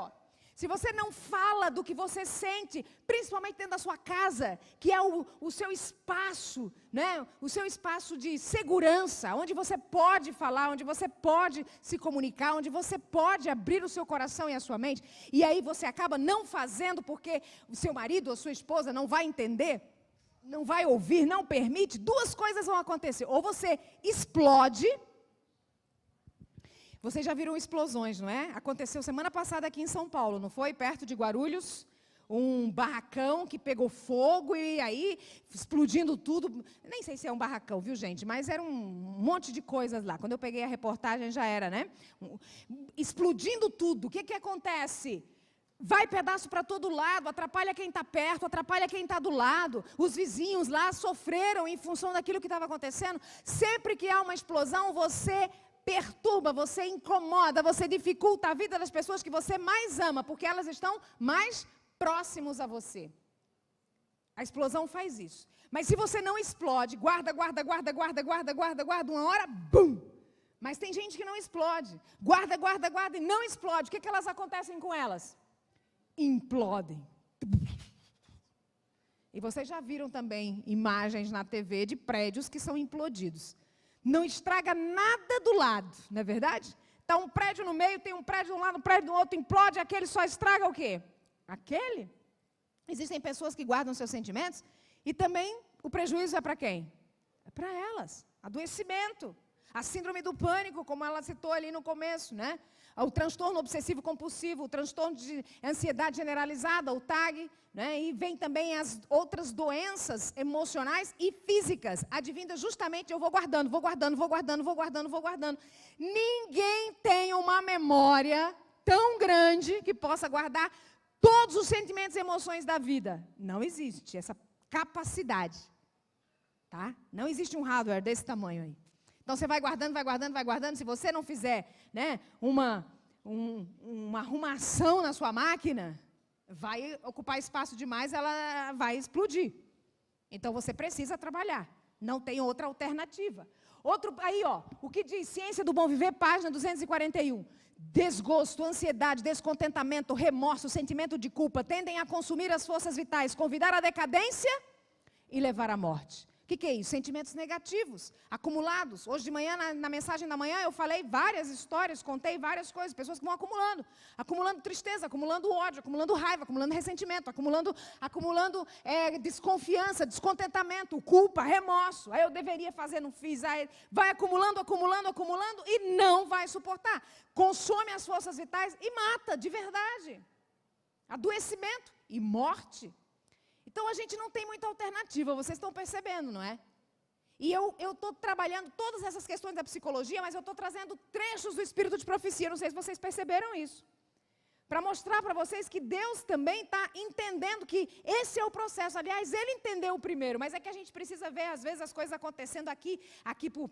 S1: se você não fala do que você sente, principalmente dentro da sua casa, que é o seu espaço, né? O seu espaço de segurança, onde você pode falar, onde você pode se comunicar, onde você pode abrir o seu coração e a sua mente, e aí você acaba não fazendo porque o seu marido ou sua esposa não vai entender, não vai ouvir, não permite, duas coisas vão acontecer. Ou você explode. Vocês já viram explosões, não é? Aconteceu semana passada aqui em São Paulo, não foi? Perto de Guarulhos, um barracão que pegou fogo e aí explodindo tudo. Nem sei se é um barracão, viu, gente? Mas era um monte de coisas lá. Quando eu peguei a reportagem já era, né? Explodindo tudo. O que acontece? Vai pedaço para todo lado, atrapalha quem está perto, atrapalha quem está do lado. Os vizinhos lá sofreram em função daquilo que estava acontecendo. Sempre que há uma explosão, você perturba, você incomoda, você dificulta a vida das pessoas que você mais ama, porque elas estão mais próximos a você. A explosão faz isso. Mas se você não explode, guarda, uma hora, bum! Mas tem gente que não explode. Guarda e não explode. O que elas acontecem com elas? Implodem. E vocês já viram também imagens na TV de prédios que são implodidos. Não estraga nada do lado, não é verdade? Está um prédio no meio, tem um prédio de um lado, um prédio do outro, implode, aquele só estraga o quê? Aquele. Existem pessoas que guardam seus sentimentos e também o prejuízo é para quem? É para elas. Adoecimento. A síndrome do pânico, como ela citou ali no começo, né? O transtorno obsessivo compulsivo, o transtorno de ansiedade generalizada, o TAG, né? E vem também as outras doenças emocionais e físicas, advindas justamente, eu vou guardando. Ninguém tem uma memória tão grande que possa guardar todos os sentimentos e emoções da vida. Não existe essa capacidade, tá? Não existe um hardware desse tamanho aí. Então, você vai guardando. Se você não fizer, né, uma arrumação na sua máquina, vai ocupar espaço demais, ela vai explodir. Então, você precisa trabalhar. Não tem outra alternativa. Outro, aí, ó, o que diz Ciência do Bom Viver, página 241. Desgosto, ansiedade, descontentamento, remorso, sentimento de culpa tendem a consumir as forças vitais, convidar à decadência e levar à morte. O que é isso? Sentimentos negativos, acumulados. Hoje de manhã, na mensagem da manhã, eu falei várias histórias, contei várias coisas, pessoas que vão acumulando tristeza, acumulando ódio, acumulando raiva, acumulando ressentimento, acumulando desconfiança, descontentamento, culpa, remorso. Aí eu deveria fazer, não fiz. Aí vai acumulando e não vai suportar. Consome as forças vitais e mata, de verdade. Adoecimento e morte. Então, a gente não tem muita alternativa, vocês estão percebendo, não é? E eu estou trabalhando todas essas questões da psicologia, mas eu estou trazendo trechos do espírito de profecia, não sei se vocês perceberam isso. Para mostrar para vocês que Deus também está entendendo que esse é o processo. Aliás, Ele entendeu o primeiro, mas é que a gente precisa ver, às vezes, as coisas acontecendo aqui por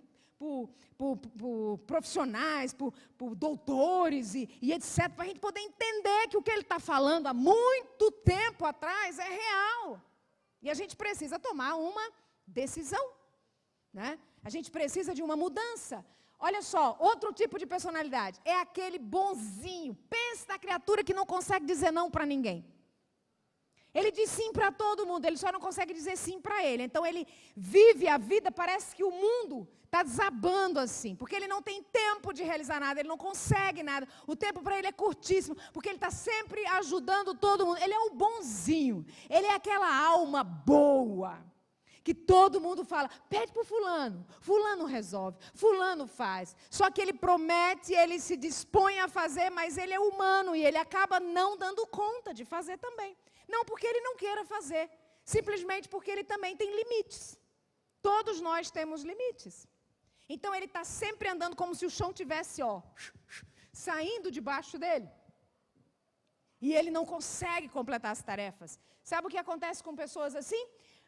S1: profissionais, por doutores e etc., para a gente poder entender que o que ele está falando há muito tempo atrás é real. E a gente precisa tomar uma decisão, né? A gente precisa de uma mudança. Olha só, outro tipo de personalidade, é aquele bonzinho. Pensa na criatura que não consegue dizer não para ninguém. Ele diz sim para todo mundo, ele só não consegue dizer sim para ele. Então ele vive a vida, parece que o mundo está desabando assim, porque ele não tem tempo de realizar nada, ele não consegue nada. O tempo para ele é curtíssimo, porque ele está sempre ajudando todo mundo. Ele é o bonzinho, ele é aquela alma boa, que todo mundo fala, pede para o fulano resolve, fulano faz. Só que ele promete, ele se dispõe a fazer, mas ele é humano e ele acaba não dando conta de fazer também. Não porque ele não queira fazer, simplesmente porque ele também tem limites. Todos nós temos limites. Então ele está sempre andando como se o chão tivesse, saindo debaixo dele. E ele não consegue completar as tarefas. Sabe o que acontece com pessoas assim?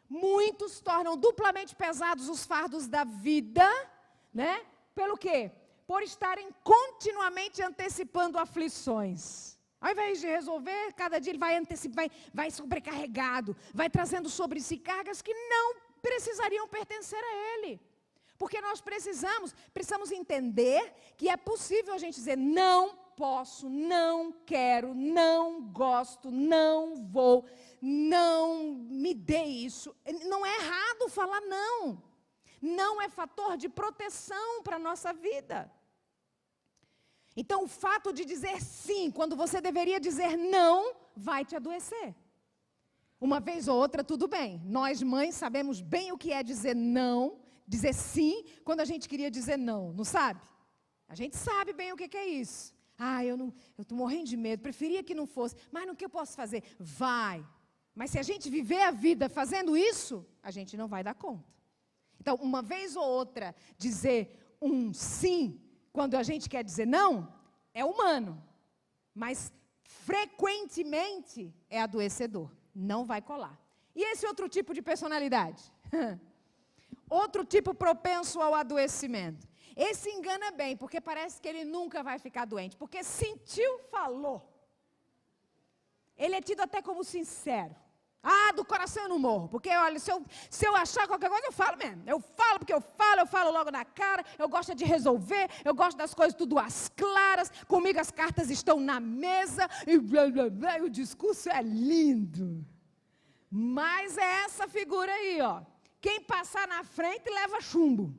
S1: Muitos tornam duplamente pesados os fardos da vida, né? Pelo quê? Por estarem continuamente antecipando aflições. Ao invés de resolver, cada dia ele vai sobrecarregado, vai trazendo sobre si cargas que não precisariam pertencer a ele. Porque nós precisamos entender que é possível a gente dizer não posso, não quero, não gosto, não vou, não me dê isso. Não é errado falar não. Não é fator de proteção para a nossa vida. Então, o fato de dizer sim, quando você deveria dizer não, vai te adoecer. Uma vez ou outra, tudo bem. Nós, mães, sabemos bem o que é dizer não, dizer sim, quando a gente queria dizer não, não sabe? A gente sabe bem o que é isso. Eu estou morrendo de medo, preferia que não fosse. Mas no que eu posso fazer? Vai. Mas se a gente viver a vida fazendo isso, a gente não vai dar conta. Então, uma vez ou outra, dizer um sim, quando a gente quer dizer não, é humano. Mas, frequentemente, é adoecedor. Não vai colar. E esse outro tipo de personalidade? Outro tipo propenso ao adoecimento. Esse engana bem, porque parece que ele nunca vai ficar doente. Porque sentiu, falou. Ele é tido até como sincero. Do coração eu não morro. Porque, olha, se eu achar qualquer coisa, eu falo mesmo. Eu falo porque eu falo logo na cara. Eu gosto de resolver, eu gosto das coisas tudo às claras. Comigo as cartas estão na mesa. E blá, blá, blá, e o discurso é lindo. Mas é essa figura aí, ó. Quem passar na frente leva chumbo.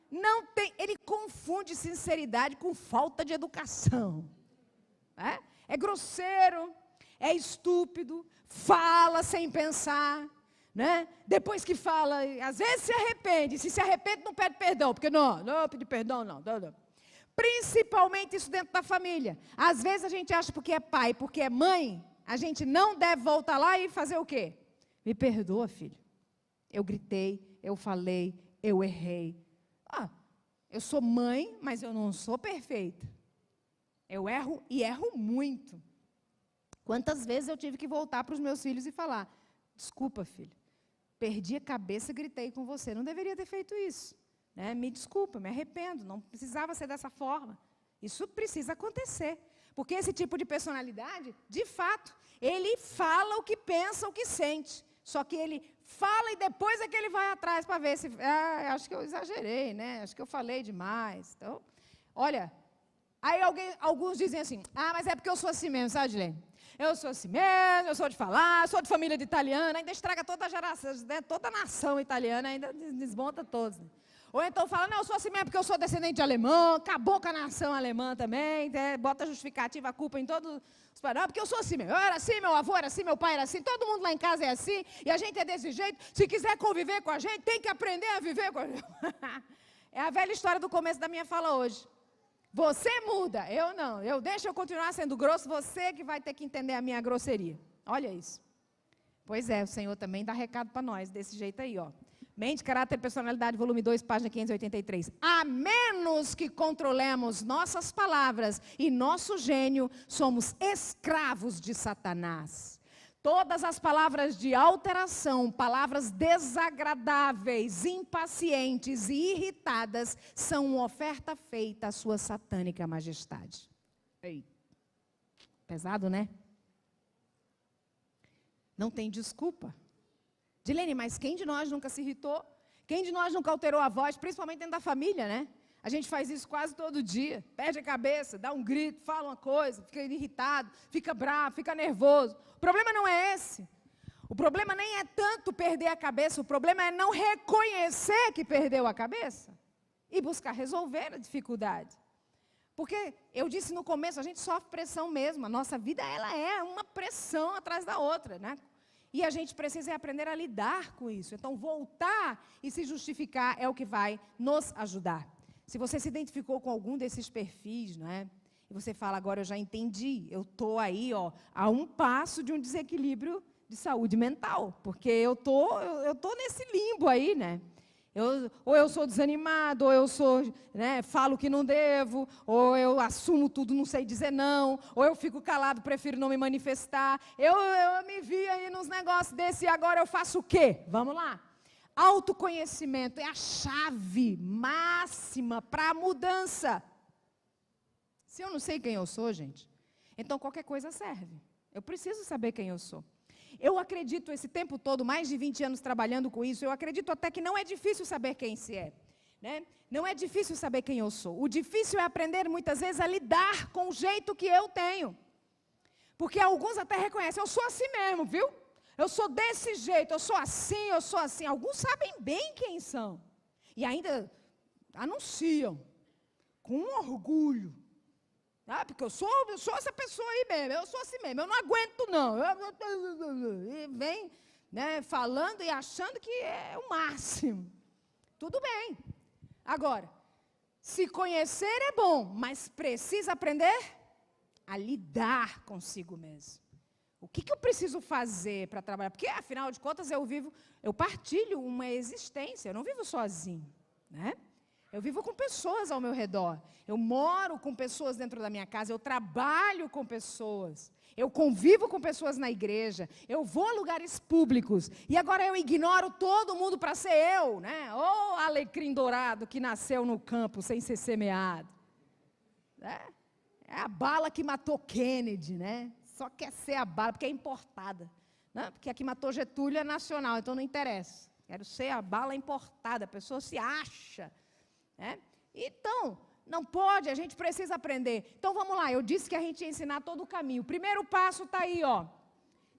S1: Não tem, ele confunde sinceridade com falta de educação. É grosseiro, é estúpido, fala sem pensar, né? Depois que fala, às vezes se arrepende. Se arrepende, não pede perdão, porque não pede perdão, não. Principalmente isso dentro da família. Às vezes a gente acha porque é pai, porque é mãe, a gente não deve voltar lá e fazer o quê? Me perdoa, filho. Eu gritei, eu falei, eu errei. Eu sou mãe, mas eu não sou perfeita. Eu erro e erro muito. Quantas vezes eu tive que voltar para os meus filhos e falar, desculpa, filho, perdi a cabeça e gritei com você, não deveria ter feito isso. Né? Me desculpa, me arrependo, não precisava ser dessa forma. Isso precisa acontecer. Porque esse tipo de personalidade, de fato, ele fala o que pensa, o que sente. Só que ele fala e depois é que ele vai atrás para ver se... acho que eu exagerei, né? Acho que eu falei demais. Então, olha, aí alguns dizem assim, mas é porque eu sou assim mesmo, sabe, Dilene? Eu sou assim mesmo, eu sou de falar, sou de família de italiana, ainda estraga toda a geração, né? Toda a nação italiana, ainda desmonta todos. Né? Ou então fala, não, eu sou assim mesmo porque eu sou descendente de alemão, acabou com a nação alemã também, né? Bota justificativa, a culpa em todos os parâmetros, porque eu sou assim mesmo. Eu era assim, meu avô era assim, meu pai era assim, todo mundo lá em casa é assim, e a gente é desse jeito. Se quiser conviver com a gente, tem que aprender a viver com a gente. É a velha história do começo da minha fala hoje. Você muda, eu não. Deixa eu continuar sendo grosso, você que vai ter que entender a minha grosseria. Olha isso. Pois é, o Senhor também dá recado para nós, desse jeito aí, ó. Mente, Caráter e Personalidade, volume 2, página 583. A menos que controlemos nossas palavras e nosso gênio, somos escravos de Satanás. Todas as palavras de alteração, palavras desagradáveis, impacientes e irritadas, são uma oferta feita à sua satânica majestade. Ei. Pesado, né? Não tem desculpa. Dilene, mas quem de nós nunca se irritou? Quem de nós nunca alterou a voz, principalmente dentro da família, né? A gente faz isso quase todo dia. Perde a cabeça, dá um grito, fala uma coisa, fica irritado, fica bravo, fica nervoso. O problema não é esse. O problema nem é tanto perder a cabeça, o problema é não reconhecer que perdeu a cabeça e buscar resolver a dificuldade. Porque eu disse no começo, a gente sofre pressão mesmo. A nossa vida ela é uma pressão atrás da outra, né? E a gente precisa aprender a lidar com isso. Então, voltar e se justificar é o que vai nos ajudar. Se você se identificou com algum desses perfis, não é? E você fala, agora eu já entendi, eu estou aí, ó, a um passo de um desequilíbrio de saúde mental. Porque eu tô nesse limbo aí, né? Ou eu sou desanimado, ou eu sou, né, falo que não devo, ou eu assumo tudo, não sei dizer não, ou eu fico calado, prefiro não me manifestar. Eu me vi aí nos negócios desse e agora eu faço o quê? Vamos lá. Autoconhecimento é a chave máxima para a mudança. Se eu não sei quem eu sou, gente, então qualquer coisa serve. Eu preciso saber quem eu sou. Eu acredito esse tempo todo, mais de 20 anos trabalhando com isso, eu acredito até que não é difícil saber quem se é. né? Não é difícil saber quem eu sou. O difícil é aprender, muitas vezes, a lidar com o jeito que eu tenho. Porque alguns até reconhecem, eu sou assim mesmo, viu? Eu sou desse jeito, eu sou assim, eu sou assim. Alguns sabem bem quem são. E ainda anunciam, com orgulho. Ah, porque eu sou essa pessoa aí mesmo, eu sou assim mesmo, eu não aguento não. E vem, né, falando e achando que é o máximo. Tudo bem. Agora, se conhecer é bom, mas precisa aprender a lidar consigo mesmo. O que eu preciso fazer para trabalhar? Porque, afinal de contas, eu partilho uma existência, eu não vivo sozinho, né? Eu vivo com pessoas ao meu redor. Eu moro com pessoas dentro da minha casa, eu trabalho com pessoas. Eu convivo com pessoas na igreja, eu vou a lugares públicos. E agora eu ignoro todo mundo para ser eu, né? Ou alecrim dourado que nasceu no campo sem ser semeado. É a bala que matou Kennedy, né? Só quer ser a bala, porque é importada. Né? Porque a que matou Getúlio é nacional, então não interessa. Quero ser a bala importada, a pessoa se acha. Né? Então, não pode, a gente precisa aprender. Então, vamos lá, eu disse que a gente ia ensinar todo o caminho. O primeiro passo está aí, ó.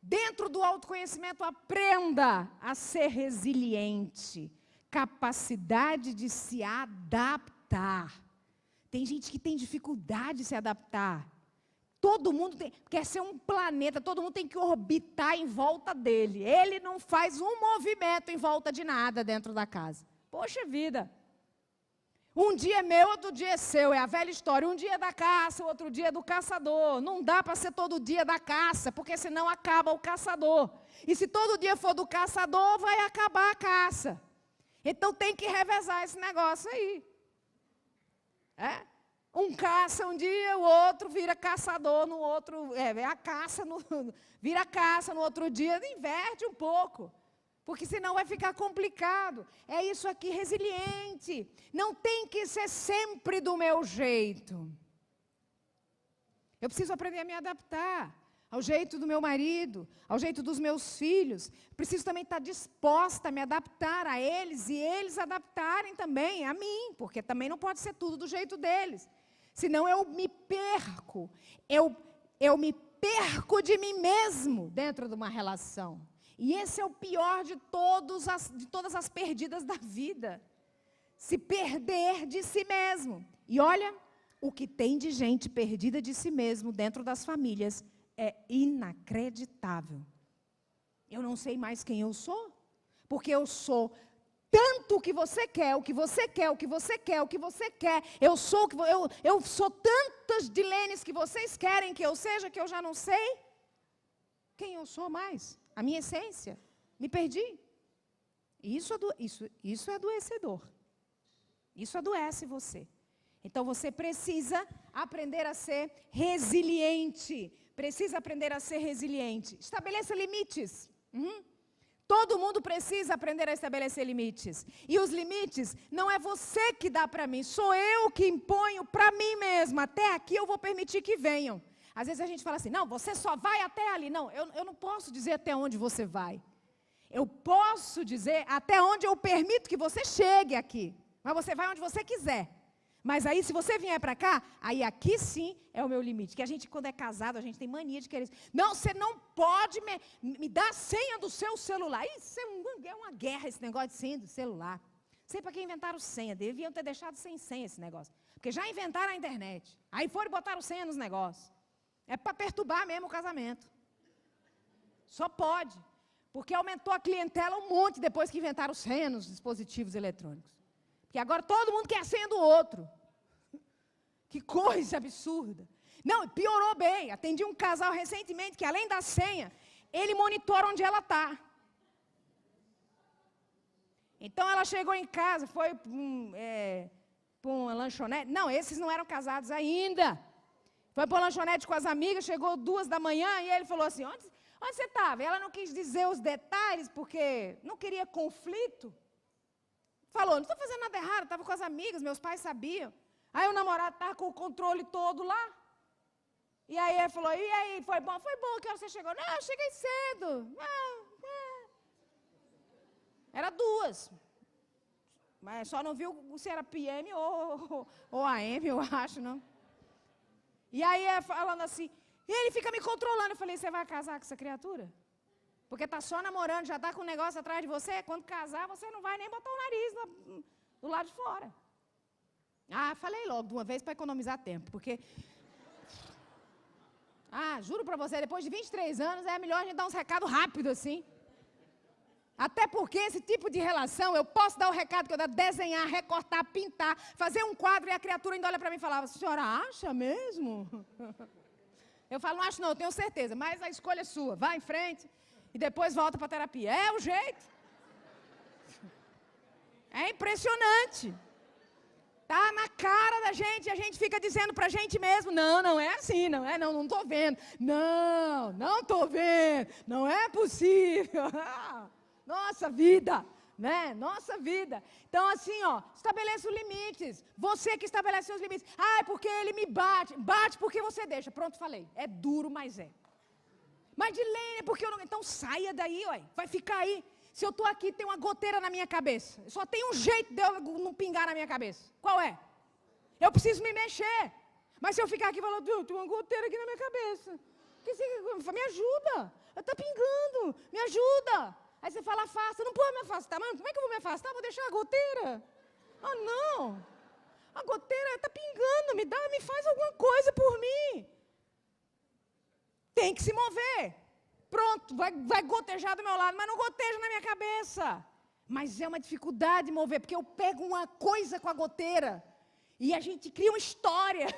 S1: Dentro do autoconhecimento, aprenda a ser resiliente. Capacidade de se adaptar. Tem gente que tem dificuldade de se adaptar. Todo mundo quer ser um planeta, todo mundo tem que orbitar em volta dele. Ele não faz um movimento em volta de nada dentro da casa. Poxa vida. Um dia é meu, outro dia é seu, é a velha história. Um dia é da caça, o outro dia é do caçador. Não dá para ser todo dia da caça, porque senão acaba o caçador. E se todo dia for do caçador, vai acabar a caça. Então tem que revezar esse negócio aí. Um caça um dia, o outro vira caçador no outro, vira caça no outro dia, inverte um pouco. Porque senão vai ficar complicado. É isso aqui, resiliente. Não tem que ser sempre do meu jeito. Eu preciso aprender a me adaptar ao jeito do meu marido, ao jeito dos meus filhos. Preciso também estar disposta a me adaptar a eles e eles adaptarem também a mim, porque também não pode ser tudo do jeito deles. Senão eu me perco. Eu me perco de mim mesmo dentro de uma relação. E esse é o pior de todas as perdidas da vida. Se perder de si mesmo. E olha, o que tem de gente perdida de si mesmo dentro das famílias é inacreditável. Eu não sei mais quem eu sou, porque eu sou tanto o que você quer, o que você quer, o que você quer, o que você quer. Eu sou tantas Dilenes que vocês querem que eu seja, que eu já não sei quem eu sou mais. A minha essência. Me perdi. Isso é adoecedor. Isso adoece você. Então você precisa aprender a ser resiliente. Precisa aprender a ser resiliente. Estabeleça limites. Todo mundo precisa aprender a estabelecer limites. E os limites não é você que dá para mim, sou eu que imponho para mim mesma. Até aqui eu vou permitir que venham. Às vezes a gente fala assim, não, você só vai até ali. Não, eu não posso dizer até onde você vai. Eu posso dizer até onde eu permito que você chegue aqui. Mas você vai onde você quiser. Mas aí, se você vier para cá, aí aqui sim é o meu limite. Que a gente, quando é casado, a gente tem mania de querer... Não, você não pode me dar a senha do seu celular. Isso é uma guerra, esse negócio de senha do celular. Sei para que inventaram senha. Deviam ter deixado sem senha esse negócio. Porque já inventaram a internet. Aí foram e botaram senha nos negócios. É para perturbar mesmo o casamento. Só pode. Porque aumentou a clientela um monte depois que inventaram senha nos dispositivos eletrônicos. Porque agora todo mundo quer a senha do outro. Que coisa absurda. Não, piorou bem. Atendi um casal recentemente que, além da senha, ele monitora onde ela está. Então, ela chegou em casa, foi para uma lanchonete. Não, esses não eram casados ainda. Foi para uma lanchonete com as amigas, chegou 2 da manhã e ele falou assim, onde você estava? Ela não quis dizer os detalhes, porque não queria conflito. Falou, não estou fazendo nada errado, estava com as amigas, meus pais sabiam. Aí o namorado estava com o controle todo lá. E aí ele falou, e aí, foi bom? Foi bom, que hora você chegou? Não, eu cheguei cedo. Era 2. Mas só não viu se era PM ou AM, eu acho, não. E aí, falando assim, e ele fica me controlando. Eu falei, você vai casar com essa criatura? Porque tá só namorando, já tá com um negócio atrás de você. Quando casar, você não vai nem botar o nariz do lado de fora. Ah, falei logo de uma vez para economizar tempo, porque... Ah, juro para você, depois de 23 anos, é melhor a gente dar uns recados rápidos, assim. Até porque esse tipo de relação, eu posso dar o recado que eu dou, desenhar, recortar, pintar, fazer um quadro e a criatura ainda olha para mim e falava, a senhora acha mesmo? Eu falo, não acho não, eu tenho certeza, mas a escolha é sua, vai em frente e depois volta para a terapia. É o jeito. É impressionante. Tá na cara da gente, a gente fica dizendo pra gente mesmo, não é assim, não tô vendo. Não tô vendo, não é possível. Nossa vida, né? Nossa vida. Então assim, estabeleça os limites. Você que estabelece os limites. Ah, é porque ele me bate. Bate porque você deixa. Pronto, falei. É duro, mas é. Mas Dilene, porque eu não... Então saia daí, vai ficar aí. Se eu estou aqui, tem uma goteira na minha cabeça. Só tem um jeito de eu não pingar na minha cabeça. Qual é? Eu preciso me mexer. Mas se eu ficar aqui falando, tem uma goteira aqui na minha cabeça. Me ajuda. Está pingando. Me ajuda. Aí você fala, afasta. Não pode me afastar. Mano, como é que eu vou me afastar? Vou deixar a goteira. Ah, não. A goteira está pingando. Me faz alguma coisa por mim. Tem que se mover. Pronto, vai gotejar do meu lado, mas não goteja na minha cabeça. Mas é uma dificuldade de mover, porque eu pego uma coisa com a goteira e a gente cria uma história.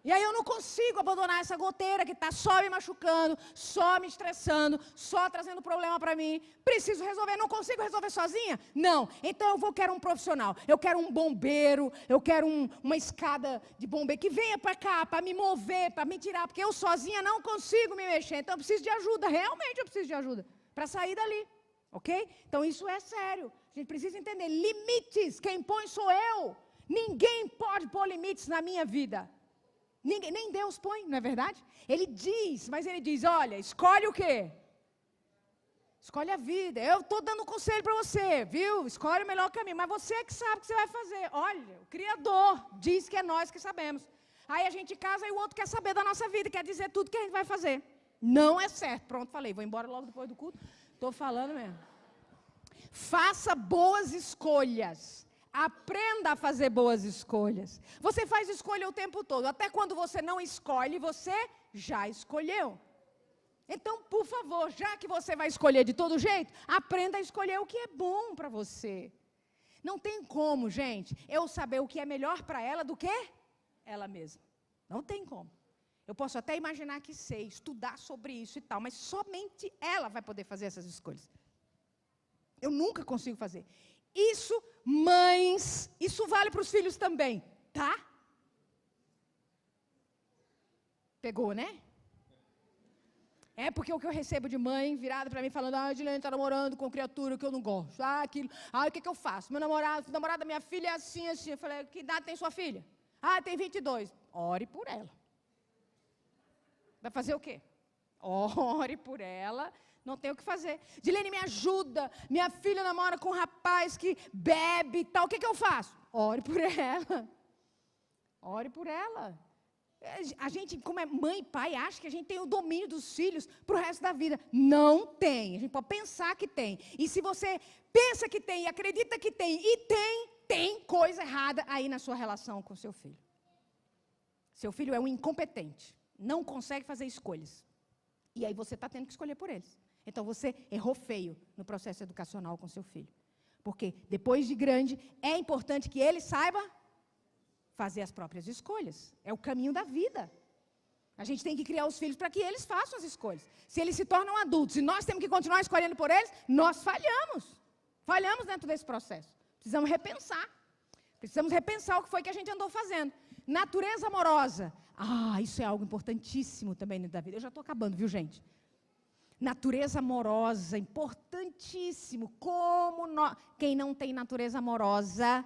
S1: E aí eu não consigo abandonar essa goteira que está só me machucando, só me estressando, só trazendo problema para mim. Preciso resolver, não consigo resolver sozinha? Não. Então quero um profissional, eu quero um bombeiro, eu quero uma escada de bombeiro que venha para cá, para me mover, para me tirar, porque eu sozinha não consigo me mexer. Então eu preciso de ajuda, realmente eu preciso de ajuda para sair dali. Ok? Então isso é sério. A gente precisa entender limites. Quem põe sou eu. Ninguém pode pôr limites na minha vida. Ninguém, nem Deus põe, não é verdade? Ele diz, mas ele diz, olha, escolhe o quê? Escolhe a vida. Eu estou dando conselho para você, viu? Escolhe o melhor caminho, mas você é que sabe o que você vai fazer. Olha, o Criador diz que é nós que sabemos. Aí a gente casa e o outro quer saber da nossa vida, quer dizer tudo que a gente vai fazer. Não é certo. Pronto, falei, vou embora logo depois do culto. Estou falando mesmo. Faça boas escolhas. Aprenda a fazer boas escolhas. Você faz escolha o tempo todo. Até quando você não escolhe, você já escolheu. Então, por favor, já que você vai escolher de todo jeito, aprenda a escolher o que é bom para você. Não tem como, gente, eu saber o que é melhor para ela do que ela mesma. Não tem como. Eu posso até imaginar que sei, estudar sobre isso e tal, mas somente ela vai poder fazer essas escolhas. Eu nunca consigo fazer. Isso, mães, isso vale para os filhos também, tá? Pegou, né? É porque o que eu recebo de mãe virada para mim falando, a Dilene está namorando com criatura que eu não gosto. Aquilo. O que eu faço? Meu namorado da minha filha é assim, assim. Eu falei, que idade tem sua filha? Tem 22. Ore por ela. Vai fazer o quê? Ore por ela. Não tem o que fazer. Dilene, me ajuda. Minha filha namora com um rapaz que bebe e tal. O que eu faço? Ore por ela. Ore por ela. A gente, como é mãe e pai, acha que a gente tem o domínio dos filhos para o resto da vida. Não tem. A gente pode pensar que tem. E se você pensa que tem, e acredita que tem, e tem coisa errada aí na sua relação com seu filho. Seu filho é um incompetente. Não consegue fazer escolhas. E aí você está tendo que escolher por eles. Então você errou feio no processo educacional com seu filho. Porque depois de grande, é importante que ele saiba fazer as próprias escolhas. É o caminho da vida. A gente tem que criar os filhos para que eles façam as escolhas. Se eles se tornam adultos e nós temos que continuar escolhendo por eles, nós falhamos. Falhamos dentro desse processo. Precisamos repensar. Precisamos repensar o que foi que a gente andou fazendo. Natureza amorosa. Isso é algo importantíssimo também dentro da vida. Eu já estou acabando, viu, gente? Natureza amorosa, importantíssimo. Quem não tem natureza amorosa,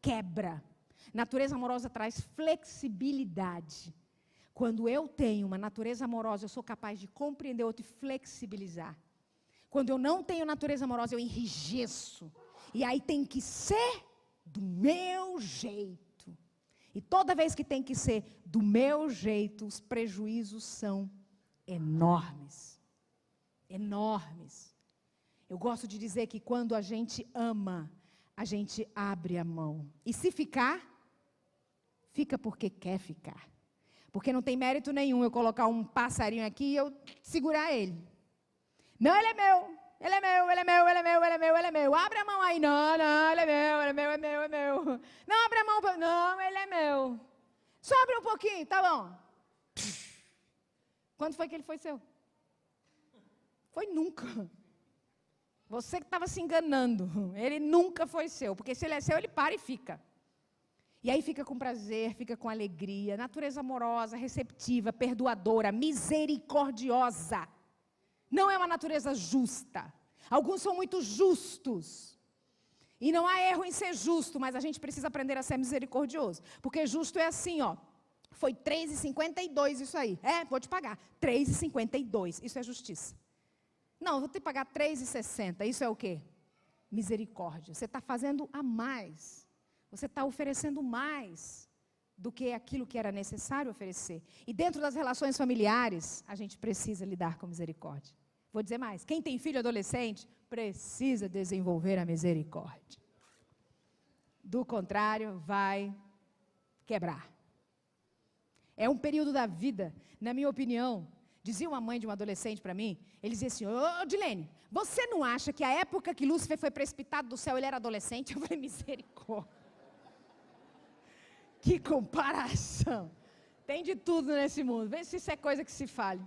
S1: quebra. Natureza amorosa traz flexibilidade. Quando eu tenho uma natureza amorosa, eu sou capaz de compreender o outro e flexibilizar. Quando eu não tenho natureza amorosa, eu enrijeço. E aí tem que ser do meu jeito. E toda vez que tem que ser do meu jeito, os prejuízos são enormes. Enormes. Eu gosto de dizer que quando a gente ama, a gente abre a mão. E se ficar, fica porque quer ficar. Porque não tem mérito nenhum eu colocar um passarinho aqui e eu segurar ele. Não, ele é meu. Ele é meu, ele é meu, ele é meu, ele é meu, ele é meu. Abre a mão aí. Não, ele é meu, ele é meu, é meu, é meu. Não, abre a mão. Não, ele é meu. Só abre um pouquinho, tá bom. Quando foi que ele foi seu? Foi nunca. Você que estava se enganando. Ele nunca foi seu. Porque se ele é seu, ele para e fica. E aí fica com prazer, fica com alegria. Natureza amorosa, receptiva, perdoadora, misericordiosa. Não é uma natureza justa. Alguns são muito justos. E não há erro em ser justo, mas a gente precisa aprender a ser misericordioso. Porque justo é assim, ó. Foi R$3,52 isso aí. Vou te pagar. R$3,52. Isso é justiça. Não, vou te pagar R$3,60. Isso é o quê? Misericórdia. Você está fazendo a mais. Você está oferecendo mais do que aquilo que era necessário oferecer. E dentro das relações familiares, a gente precisa lidar com misericórdia. Vou dizer mais, quem tem filho adolescente, precisa desenvolver a misericórdia. Do contrário, vai quebrar. É um período da vida, na minha opinião, dizia uma mãe de um adolescente para mim, ele dizia assim, ô Dilene, você não acha que a época que Lúcifer foi precipitado do céu, ele era adolescente? Eu falei, misericórdia. Que comparação. Tem de tudo nesse mundo. Vê se isso é coisa que se fale.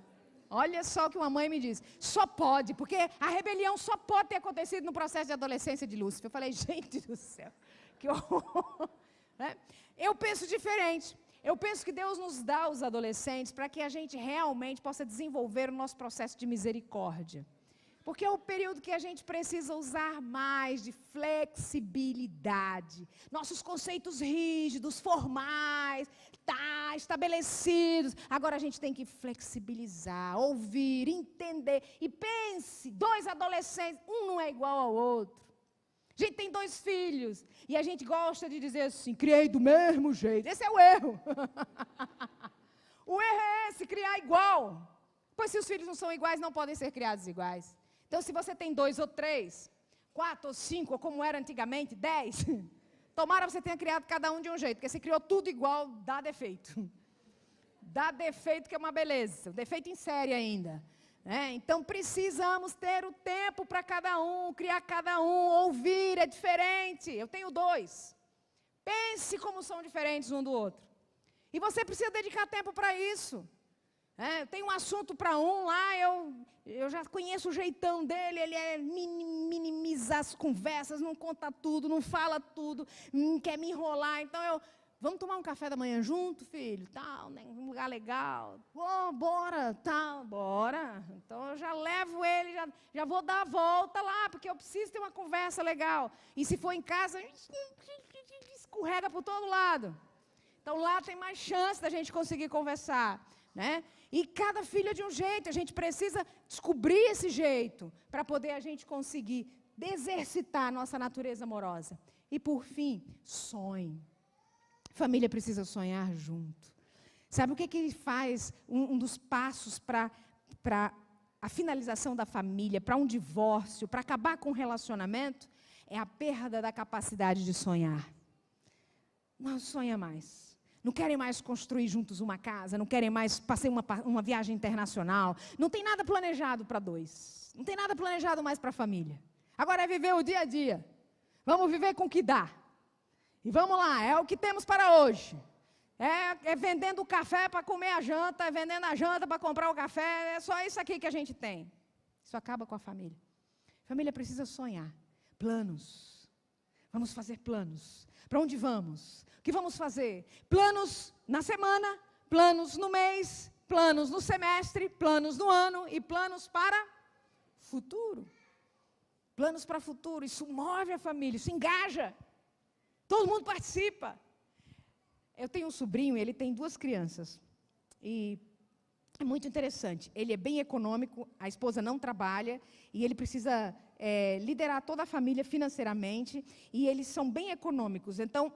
S1: Olha só o que uma mãe me diz. Só pode, porque a rebelião só pode ter acontecido no processo de adolescência de Lúcifer. Eu falei, gente do céu, que horror. Eu penso diferente. Eu penso que Deus nos dá os adolescentes para que a gente realmente possa desenvolver o nosso processo de misericórdia. Porque é o período que a gente precisa usar mais de flexibilidade. Nossos conceitos rígidos, formais, estabelecidos. Agora a gente tem que flexibilizar, ouvir, entender. E pense, 2 adolescentes, um não é igual ao outro. A gente tem 2 filhos. E a gente gosta de dizer assim, criei do mesmo jeito. Esse é o erro. O erro é esse, criar igual. Pois se os filhos não são iguais, não podem ser criados iguais. Então, se você tem 2 ou 3, 4 ou 5, ou como era antigamente, 10, tomara você tenha criado cada um de um jeito, porque se criou tudo igual, dá defeito. Dá defeito que é uma beleza, defeito em série ainda. Então, precisamos ter o tempo para cada um, criar cada um, ouvir, é diferente. Eu tenho 2. Pense como são diferentes um do outro. E você precisa dedicar tempo para isso. Eu tenho um assunto para um lá, eu já conheço o jeitão dele, ele minimiza as conversas, não conta tudo, não fala tudo, quer me enrolar. Então, vamos tomar um café da manhã junto, filho? Tal, né, um lugar legal. Bora, tal, bora. Então, eu já levo ele, já vou dar a volta lá, porque eu preciso ter uma conversa legal. E se for em casa, escorrega por todo lado. Então, lá tem mais chance da gente conseguir conversar, né? E cada filho é de um jeito, a gente precisa descobrir esse jeito para poder a gente conseguir exercitar a nossa natureza amorosa. E por fim, sonhe. Família precisa sonhar junto. Sabe o que faz um dos passos para a finalização da família, para um divórcio, para acabar com o relacionamento? É a perda da capacidade de sonhar. Não sonha mais. Não querem mais construir juntos uma casa, não querem mais passar uma viagem internacional. Não tem nada planejado para 2. Não tem nada planejado mais para a família. Agora é viver o dia a dia. Vamos viver com o que dá. E vamos lá, é o que temos para hoje. É vendendo o café para comer a janta, é vendendo a janta para comprar o café. É só isso aqui que a gente tem. Isso acaba com a família. A família precisa sonhar. Planos. Vamos fazer planos. Para onde vamos? O que vamos fazer? Planos na semana, planos no mês, planos no semestre, planos no ano e planos para o futuro. Planos para o futuro, isso move a família, isso engaja. Todo mundo participa. Eu tenho um sobrinho, ele tem 2 crianças. E é muito interessante. Ele é bem econômico, a esposa não trabalha e ele precisa liderar toda a família financeiramente, e eles são bem econômicos. Então,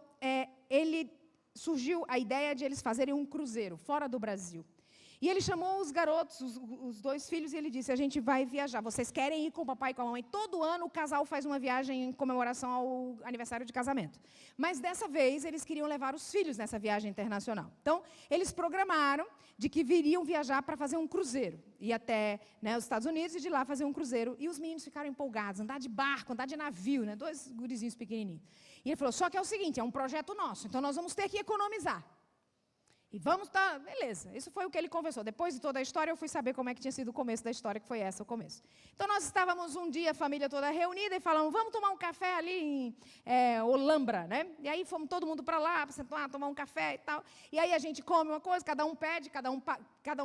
S1: surgiu a ideia de eles fazerem um cruzeiro fora do Brasil. E ele chamou os garotos, os 2 filhos, e ele disse, a gente vai viajar. Vocês querem ir com o papai e com a mamãe? Todo ano o casal faz uma viagem em comemoração ao aniversário de casamento. Mas dessa vez eles queriam levar os filhos nessa viagem internacional. Então, eles programaram de que viriam viajar para fazer um cruzeiro. Ir até os Estados Unidos e de lá fazer um cruzeiro. E os meninos ficaram empolgados, andar de barco, andar de navio, 2 gurizinhos pequenininhos. E ele falou, só que é o seguinte, é um projeto nosso, então nós vamos ter que economizar. E vamos estar, beleza, isso foi o que ele conversou. Depois de toda a história, eu fui saber como é que tinha sido o começo da história, que foi esse o começo. Então, nós estávamos um dia, a família toda reunida, e falamos, vamos tomar um café ali em Olambra, né? E aí fomos todo mundo para lá, para tomar um café e tal. E aí a gente come uma coisa, cada um pede, cada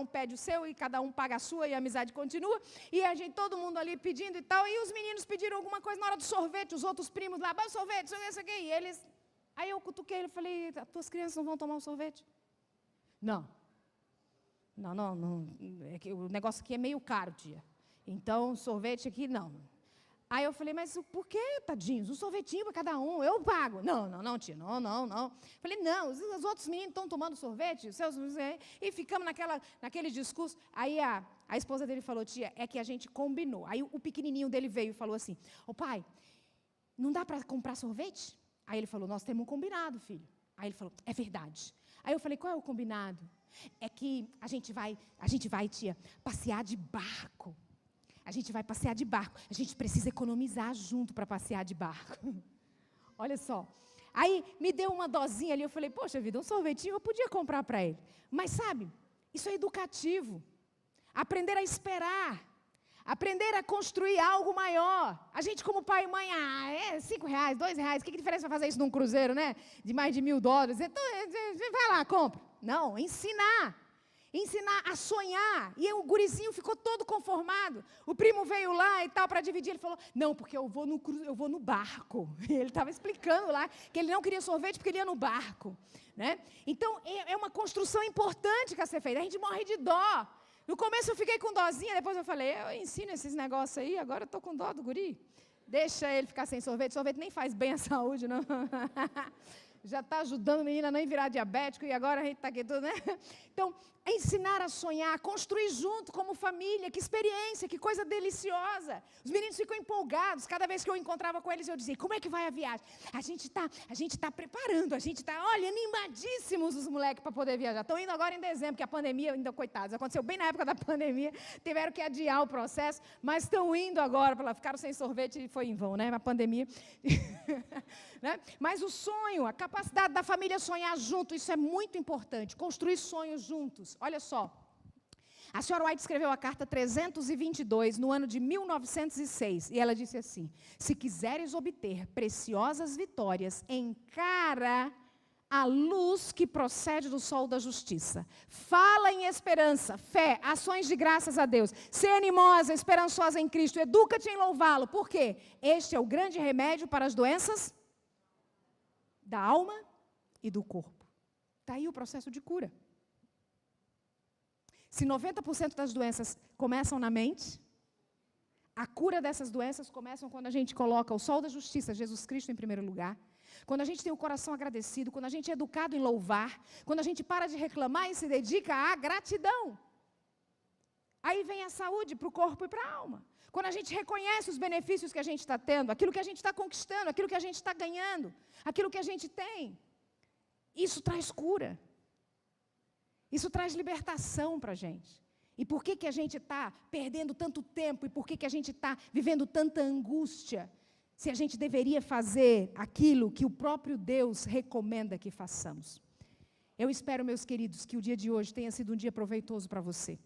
S1: um pede o seu, e cada um paga a sua, e a amizade continua. E a gente, todo mundo ali pedindo e tal, e os meninos pediram alguma coisa na hora do sorvete, os outros primos lá, sorvete, isso aqui, e eles... Aí eu cutuquei, eu falei, as tuas crianças não vão tomar um sorvete? Não, é que o negócio aqui é meio caro, tia. Então, sorvete aqui, não. Aí eu falei, mas por que, tadinhos? Um sorvetinho para cada um, eu pago. Não, tia, não. Falei, não, os outros meninos estão tomando sorvete, e ficamos naquele discurso. Aí a esposa dele falou, tia, é que a gente combinou. Aí o pequenininho dele veio e falou assim, pai, não dá para comprar sorvete? Aí ele falou, nós temos um combinado, filho. Aí ele falou, é verdade. Aí eu falei, qual é o combinado? É que a gente vai, tia, passear de barco. A gente vai passear de barco. A gente precisa economizar junto para passear de barco. Olha só. Aí me deu uma dosinha ali, eu falei, poxa vida, um sorvetinho eu podia comprar para ele. Mas sabe, isso é educativo. Aprender a esperar. Aprender a construir algo maior. A gente como pai e mãe, R$5, R$2, que diferença vai fazer isso num cruzeiro, né? De mais de $1.000. Então, vai lá, compra. Não, ensinar a sonhar. E o gurizinho ficou todo conformado. O primo veio lá e tal para dividir. Ele falou, não, porque eu vou no barco. E ele estava explicando lá que ele não queria sorvete porque ele ia no barco. Né? Então, é uma construção importante que a ser feita. A gente morre de dó. No começo eu fiquei com dozinha, depois eu falei, eu ensino esses negócios aí, agora eu estou com dó do guri. Deixa ele ficar sem sorvete. Sorvete nem faz bem à saúde, não. Já está ajudando a menina a nem virar diabético e agora a gente está aqui tudo, né? Então, ensinar a sonhar, construir junto como família, que experiência, que coisa deliciosa. Os meninos ficam empolgados, cada vez que eu encontrava com eles eu dizia, como é que vai a viagem? A gente está preparando, a gente está, olha, animadíssimos os moleques para poder viajar. Estão indo agora em dezembro, que a pandemia, ainda coitados, aconteceu bem na época da pandemia, tiveram que adiar o processo, mas estão indo agora, ficaram sem sorvete e foi em vão, né? A pandemia. Né? Mas o sonho, a capacidade da família sonhar junto, isso é muito importante, construir sonhos juntos. Olha só, a senhora White escreveu a carta 322 no ano de 1906, e ela disse assim, se quiseres obter preciosas vitórias, encara a luz que procede do sol da justiça. Fala em esperança, fé, ações de graças a Deus. Ser animosa, esperançosa em Cristo, educa-te em louvá-lo. Por quê? Este é o grande remédio para as doenças da alma e do corpo. Está aí o processo de cura. Se 90% das doenças começam na mente, a cura dessas doenças começam quando a gente coloca o sol da justiça, Jesus Cristo, em primeiro lugar. Quando a gente tem o coração agradecido, quando a gente é educado em louvar, quando a gente para de reclamar e se dedica à gratidão. Aí vem a saúde para o corpo e para a alma. Quando a gente reconhece os benefícios que a gente está tendo, aquilo que a gente está conquistando, aquilo que a gente está ganhando, aquilo que a gente tem, isso traz cura. Isso traz libertação para a gente. E por que a gente está perdendo tanto tempo? E por que a gente está vivendo tanta angústia? Se a gente deveria fazer aquilo que o próprio Deus recomenda que façamos. Eu espero, meus queridos, que o dia de hoje tenha sido um dia proveitoso para você.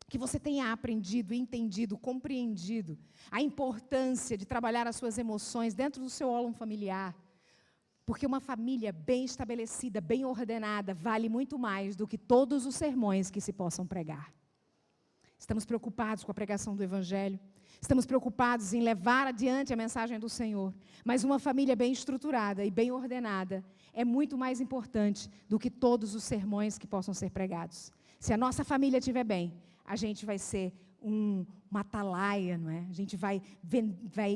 S1: Que você tenha aprendido, entendido, compreendido a importância de trabalhar as suas emoções dentro do seu óleo familiar. Porque uma família bem estabelecida, bem ordenada, vale muito mais do que todos os sermões que se possam pregar. Estamos preocupados com a pregação do Evangelho, estamos preocupados em levar adiante a mensagem do Senhor, mas uma família bem estruturada e bem ordenada é muito mais importante do que todos os sermões que possam ser pregados. Se a nossa família estiver bem, a gente vai ser uma atalaia, não é? A gente vai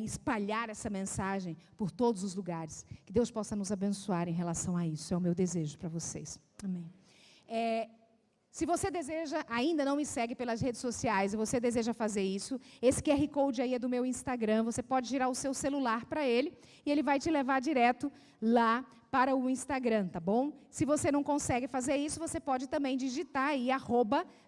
S1: espalhar essa mensagem por todos os lugares. Que Deus possa nos abençoar em relação a isso. É o meu desejo para vocês. Amém. Se você deseja, ainda não me segue pelas redes sociais, e você deseja fazer isso, esse QR Code aí é do meu Instagram, você pode girar o seu celular para ele, e ele vai te levar direto lá para o Instagram, tá bom? Se você não consegue fazer isso, você pode também digitar aí,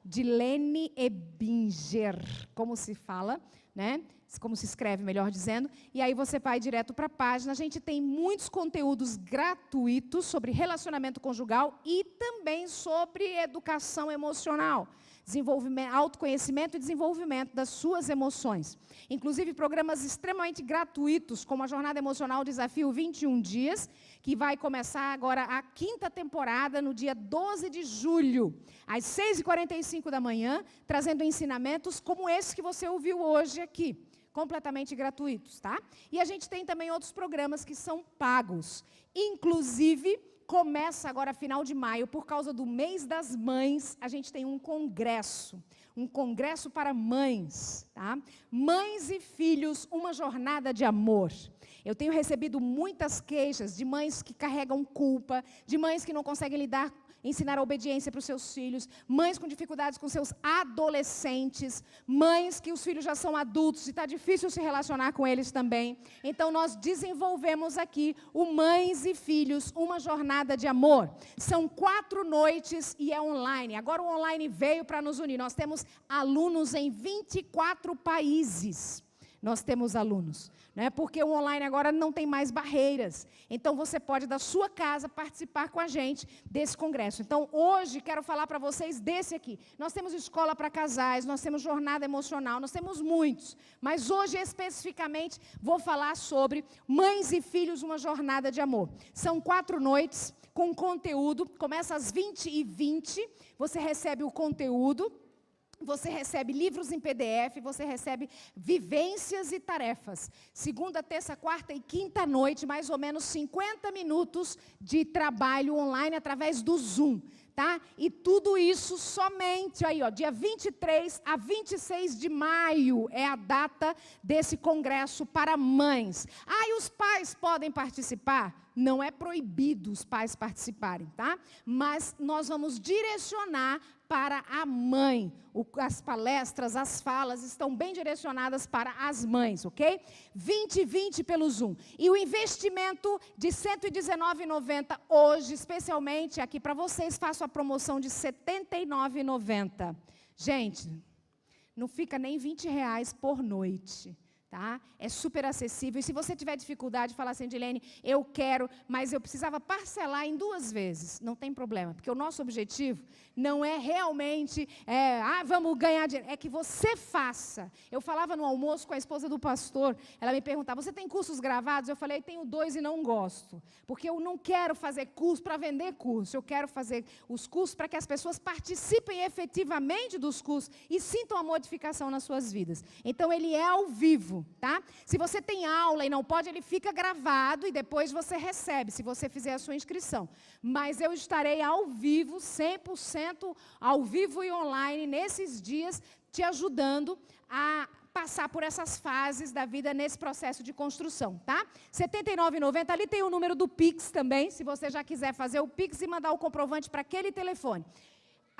S1: @Dilene-Ebinger, como se fala, né? Como se escreve, melhor dizendo, e aí você vai direto para a página. A gente tem muitos conteúdos gratuitos sobre relacionamento conjugal e também sobre educação emocional, desenvolvimento, autoconhecimento e desenvolvimento das suas emoções. Inclusive programas extremamente gratuitos, como a Jornada Emocional Desafio 21 Dias, que vai começar agora a 5ª temporada, no dia 12 de julho, às 6h45 da manhã, trazendo ensinamentos como esse que você ouviu hoje aqui, completamente gratuitos, tá? E a gente tem também outros programas que são pagos. Inclusive, começa agora, final de maio, por causa do mês das mães, a gente tem um congresso para mães, tá? Mães e filhos, uma jornada de amor. Eu tenho recebido muitas queixas de mães que carregam culpa, de mães que não conseguem ensinar a obediência para os seus filhos, mães com dificuldades com seus adolescentes, mães que os filhos já são adultos e está difícil se relacionar com eles também. Então, nós desenvolvemos aqui o Mães e Filhos, uma jornada de amor. São 4 noites e é online. Agora o online veio para nos unir. Nós temos alunos em 24 países. Nós temos alunos, né? Porque o online agora não tem mais barreiras. Então, você pode, da sua casa, participar com a gente desse congresso. Então, hoje, quero falar para vocês desse aqui. Nós temos escola para casais, nós temos jornada emocional, nós temos muitos. Mas hoje, especificamente, vou falar sobre Mães e Filhos, uma jornada de amor. São 4 noites com conteúdo. Começa às 20h20, você recebe o conteúdo. Você recebe livros em PDF, você recebe vivências e tarefas. 2ª, terça, 4ª e 5ª noite, mais ou menos 50 minutos de trabalho online através do Zoom, tá? E tudo isso somente aí, ó, dia 23 a 26 de maio é a data desse congresso para mães. E os pais podem participar? Não é proibido os pais participarem, tá? Mas nós vamos direcionar para a mãe. As palestras, as falas estão bem direcionadas para as mães, ok? 2020 pelo Zoom. E o investimento de R$ 119,90 hoje, especialmente aqui para vocês, faço a promoção de R$ 79,90. Gente, não fica nem R$ 20 por noite. Tá? É super acessível. E se você tiver dificuldade, falar assim, Dilene, eu quero, mas eu precisava parcelar em 2 vezes. Não tem problema, porque o nosso objetivo não é realmente, vamos ganhar dinheiro. É que você faça. Eu falava no almoço com a esposa do pastor, ela me perguntava, você tem cursos gravados? Eu falei, tenho 2 e não gosto. Porque eu não quero fazer curso para vender curso. Eu quero fazer os cursos para que as pessoas participem efetivamente dos cursos e sintam a modificação nas suas vidas. Então, ele é ao vivo. Tá? Se você tem aula e não pode, ele fica gravado e depois você recebe, se você fizer a sua inscrição. Mas eu estarei ao vivo, 100% ao vivo e online, nesses dias, te ajudando a passar por essas fases da vida nesse processo de construção, tá? R$ 79,90, ali tem o número do Pix também, se você já quiser fazer o Pix e mandar o comprovante para aquele telefone.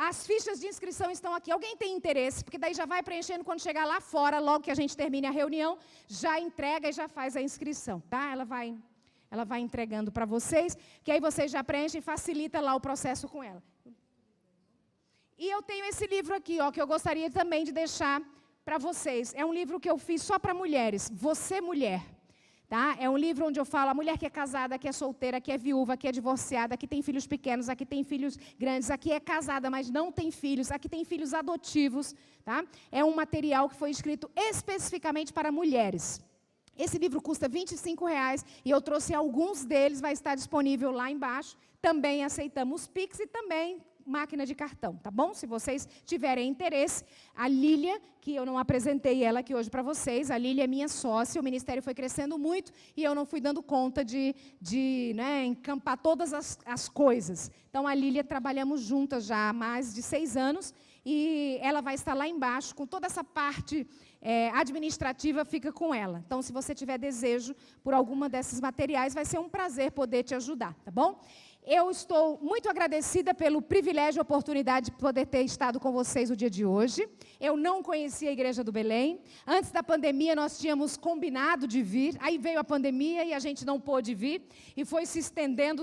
S1: As fichas de inscrição estão aqui. Alguém tem interesse? Porque daí já vai preenchendo quando chegar lá fora, logo que a gente termine a reunião, já entrega e já faz a inscrição, tá? Ela vai entregando para vocês, que aí vocês já preenchem e facilita lá o processo com ela. E eu tenho esse livro aqui, ó, que eu gostaria também de deixar para vocês. É um livro que eu fiz só para mulheres. Você, mulher. Tá? É um livro onde eu falo a mulher que é casada, que é solteira, que é viúva, que é divorciada, que tem filhos pequenos, aqui tem filhos grandes, aqui é casada, mas não tem filhos, aqui tem filhos adotivos. Tá? É um material que foi escrito especificamente para mulheres. Esse livro custa R$ 25,00 e eu trouxe alguns deles, vai estar disponível lá embaixo. Também aceitamos Pix e também máquina de cartão, tá bom? Se vocês tiverem interesse, a Lília, que eu não apresentei ela aqui hoje para vocês, a Lília é minha sócia, o ministério foi crescendo muito e eu não fui dando conta de encampar todas as coisas. Então, a Lília, trabalhamos juntas já há mais de 6 anos e ela vai estar lá embaixo, com toda essa parte administrativa fica com ela. Então, se você tiver desejo por alguma desses materiais, vai ser um prazer poder te ajudar, tá bom? Eu estou muito agradecida pelo privilégio e oportunidade de poder ter estado com vocês o dia de hoje. Eu não conhecia a Igreja do Belém. Antes da pandemia, nós tínhamos combinado de vir. Aí veio a pandemia e a gente não pôde vir. E foi se estendendo,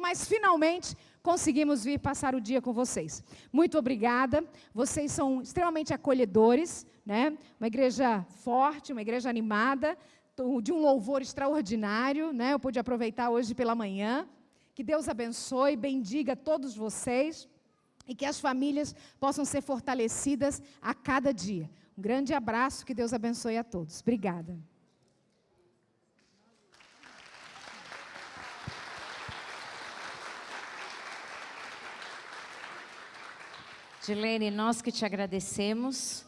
S1: mas finalmente conseguimos vir passar o dia com vocês. Muito obrigada. Vocês são extremamente acolhedores, né? Uma igreja forte, uma igreja animada, de um louvor extraordinário, né? Eu pude aproveitar hoje pela manhã. Que Deus abençoe, bendiga todos vocês e que as famílias possam ser fortalecidas a cada dia. Um grande abraço, que Deus abençoe a todos. Obrigada.
S2: Dilene, nós que te agradecemos,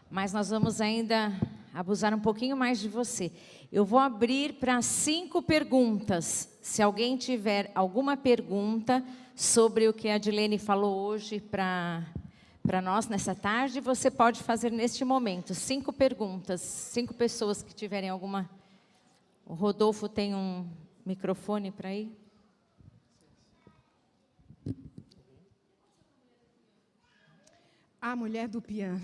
S2: mas nós vamos ainda abusar um pouquinho mais de você. Eu vou abrir para 5 perguntas. Se alguém tiver alguma pergunta sobre o que a Dilene falou hoje para nós nessa tarde, você pode fazer neste momento. 5 perguntas, 5 pessoas que tiverem alguma... O Rodolfo tem um microfone para ir?
S1: A mulher do piano.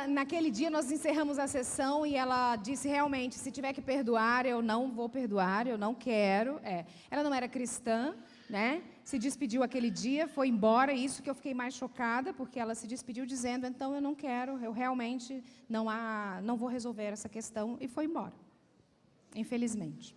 S1: Naquele dia nós encerramos a sessão e ela disse realmente, se tiver que perdoar, eu não vou perdoar, eu não quero. Ela não era cristã, né? Se despediu aquele dia, foi embora, e isso que eu fiquei mais chocada, porque ela se despediu dizendo, então eu não quero, eu realmente não vou resolver essa questão, e foi embora, infelizmente.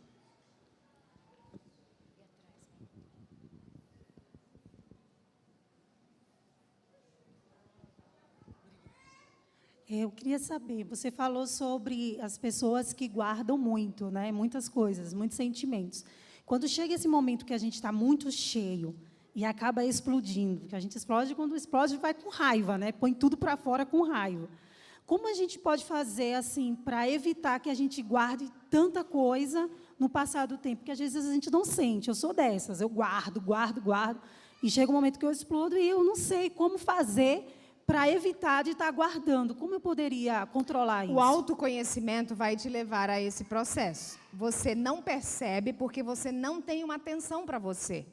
S3: Eu queria saber, você falou sobre as pessoas que guardam muito, né? Muitas coisas, muitos sentimentos. Quando chega esse momento que a gente está muito cheio e acaba explodindo, que a gente explode, quando explode vai com raiva, né? Põe tudo para fora com raiva. Como a gente pode fazer assim para evitar que a gente guarde tanta coisa no passar do tempo? Porque às vezes a gente não sente. Eu sou dessas, eu guardo, e chega um momento que eu explodo e eu não sei como fazer para evitar de estar guardando. Como eu poderia controlar isso?
S1: O autoconhecimento vai te levar a esse processo. Você não percebe porque você não tem uma atenção para você.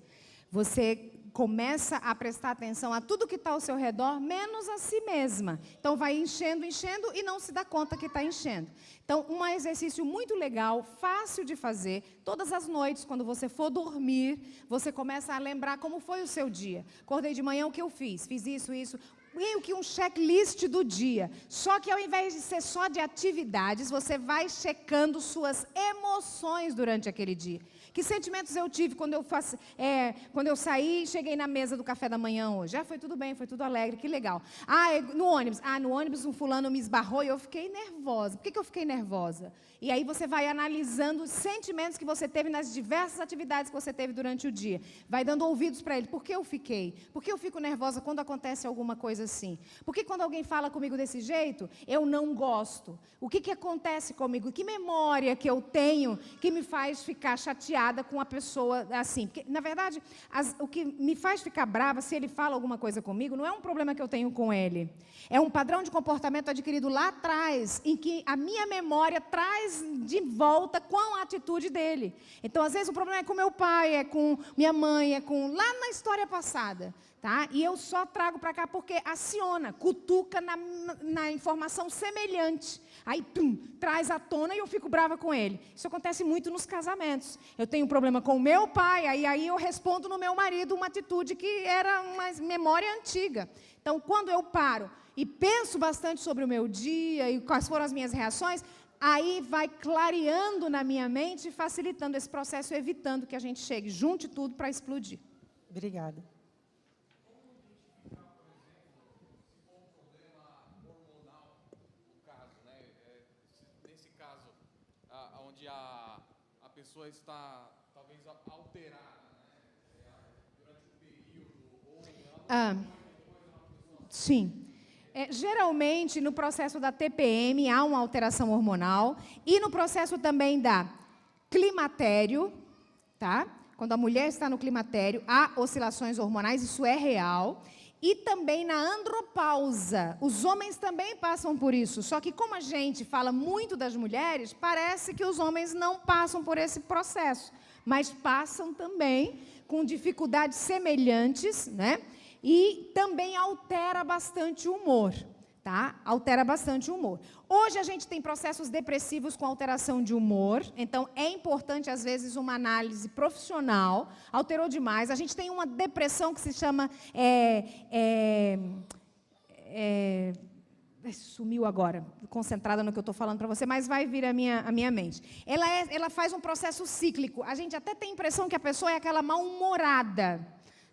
S1: Você começa a prestar atenção a tudo que está ao seu redor, menos a si mesma. Então, vai enchendo e não se dá conta que está enchendo. Então, um exercício muito legal, fácil de fazer, todas as noites, quando você for dormir, você começa a lembrar como foi o seu dia. Acordei de manhã, o que eu fiz? Fiz isso. Meio que um checklist do dia. Só que, ao invés de ser só de atividades, você vai checando suas emoções durante aquele dia. Que sentimentos eu tive quando eu saí e cheguei na mesa do café da manhã hoje? Foi tudo bem, foi tudo alegre, que legal. No ônibus um fulano me esbarrou e eu fiquei nervosa. Por que eu fiquei nervosa? E aí você vai analisando os sentimentos que você teve nas diversas atividades que você teve durante o dia. Vai dando ouvidos para ele. Por que eu fiquei? Por que eu fico nervosa quando acontece alguma coisa assim? Por que quando alguém fala comigo desse jeito, eu não gosto? O que acontece comigo? Que memória que eu tenho que me faz ficar chateada com a pessoa assim? Porque, na verdade, o que me faz ficar brava, se ele fala alguma coisa comigo, não é um problema que eu tenho com ele. É um padrão de comportamento adquirido lá atrás, em que a minha memória traz de volta com a atitude dele. Então, às vezes, o problema é com meu pai, é com minha mãe, é com lá na história passada. Tá? E eu só trago para cá porque aciona, cutuca na informação semelhante. Aí, traz à tona e eu fico brava com ele. Isso acontece muito nos casamentos. Eu tenho um problema com o meu pai, aí eu respondo no meu marido uma atitude que era uma memória antiga. Então, quando eu paro e penso bastante sobre o meu dia e quais foram as minhas reações, aí vai clareando na minha mente e facilitando esse processo, evitando que a gente chegue, junte tudo para explodir.
S3: Obrigada.
S4: A pessoa está talvez alterada, né? Durante o período ou
S1: sim. Geralmente, no processo da TPM, há uma alteração hormonal, e no processo também da climatério, tá? Quando a mulher está no climatério, há oscilações hormonais, isso é real. E também na andropausa. Os homens também passam por isso. Só que como a gente fala muito das mulheres, parece que os homens não passam por esse processo. Mas passam também com dificuldades semelhantes, né? E também altera bastante o humor. Tá? Altera bastante o humor. Hoje a gente tem processos depressivos com alteração de humor, então é importante às vezes uma análise profissional. Alterou demais. A gente tem uma depressão que se chama sumiu agora, concentrada no que eu estou falando para você, mas vai vir à minha mente. Ela faz um processo cíclico. A gente até tem a impressão que a pessoa é aquela mal-humorada,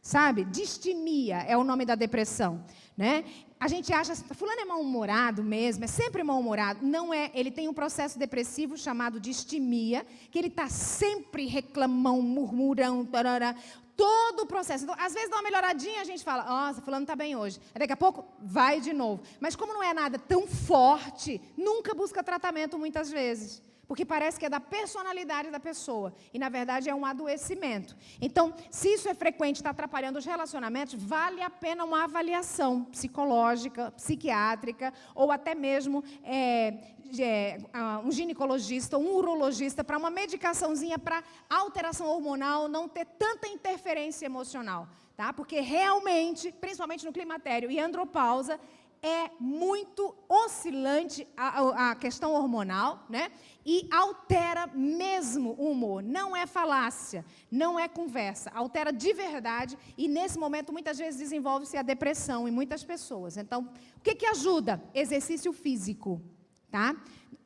S1: sabe? Distimia é o nome da depressão, né? A gente acha, fulano é mal-humorado mesmo, é sempre mal-humorado. Não é, ele tem um processo depressivo chamado distimia, que ele está sempre reclamão, murmurão, tarará, todo o processo. Então, às vezes dá uma melhoradinha, a gente fala, nossa, fulano está bem hoje. Aí, daqui a pouco, vai de novo. Mas como não é nada tão forte, nunca busca tratamento muitas vezes. Porque parece que é da personalidade da pessoa. E, na verdade, é um adoecimento. Então, se isso é frequente, está atrapalhando os relacionamentos, vale a pena uma avaliação psicológica, psiquiátrica, ou até mesmo um ginecologista, um urologista, para uma medicaçãozinha para alteração hormonal não ter tanta interferência emocional. Tá? Porque realmente, principalmente no climatério e andropausa, é muito oscilante a questão hormonal, né? E altera mesmo o humor. Não é falácia, não é conversa. Altera de verdade e, nesse momento, muitas vezes desenvolve-se a depressão em muitas pessoas. Então, o que ajuda? Exercício físico, tá?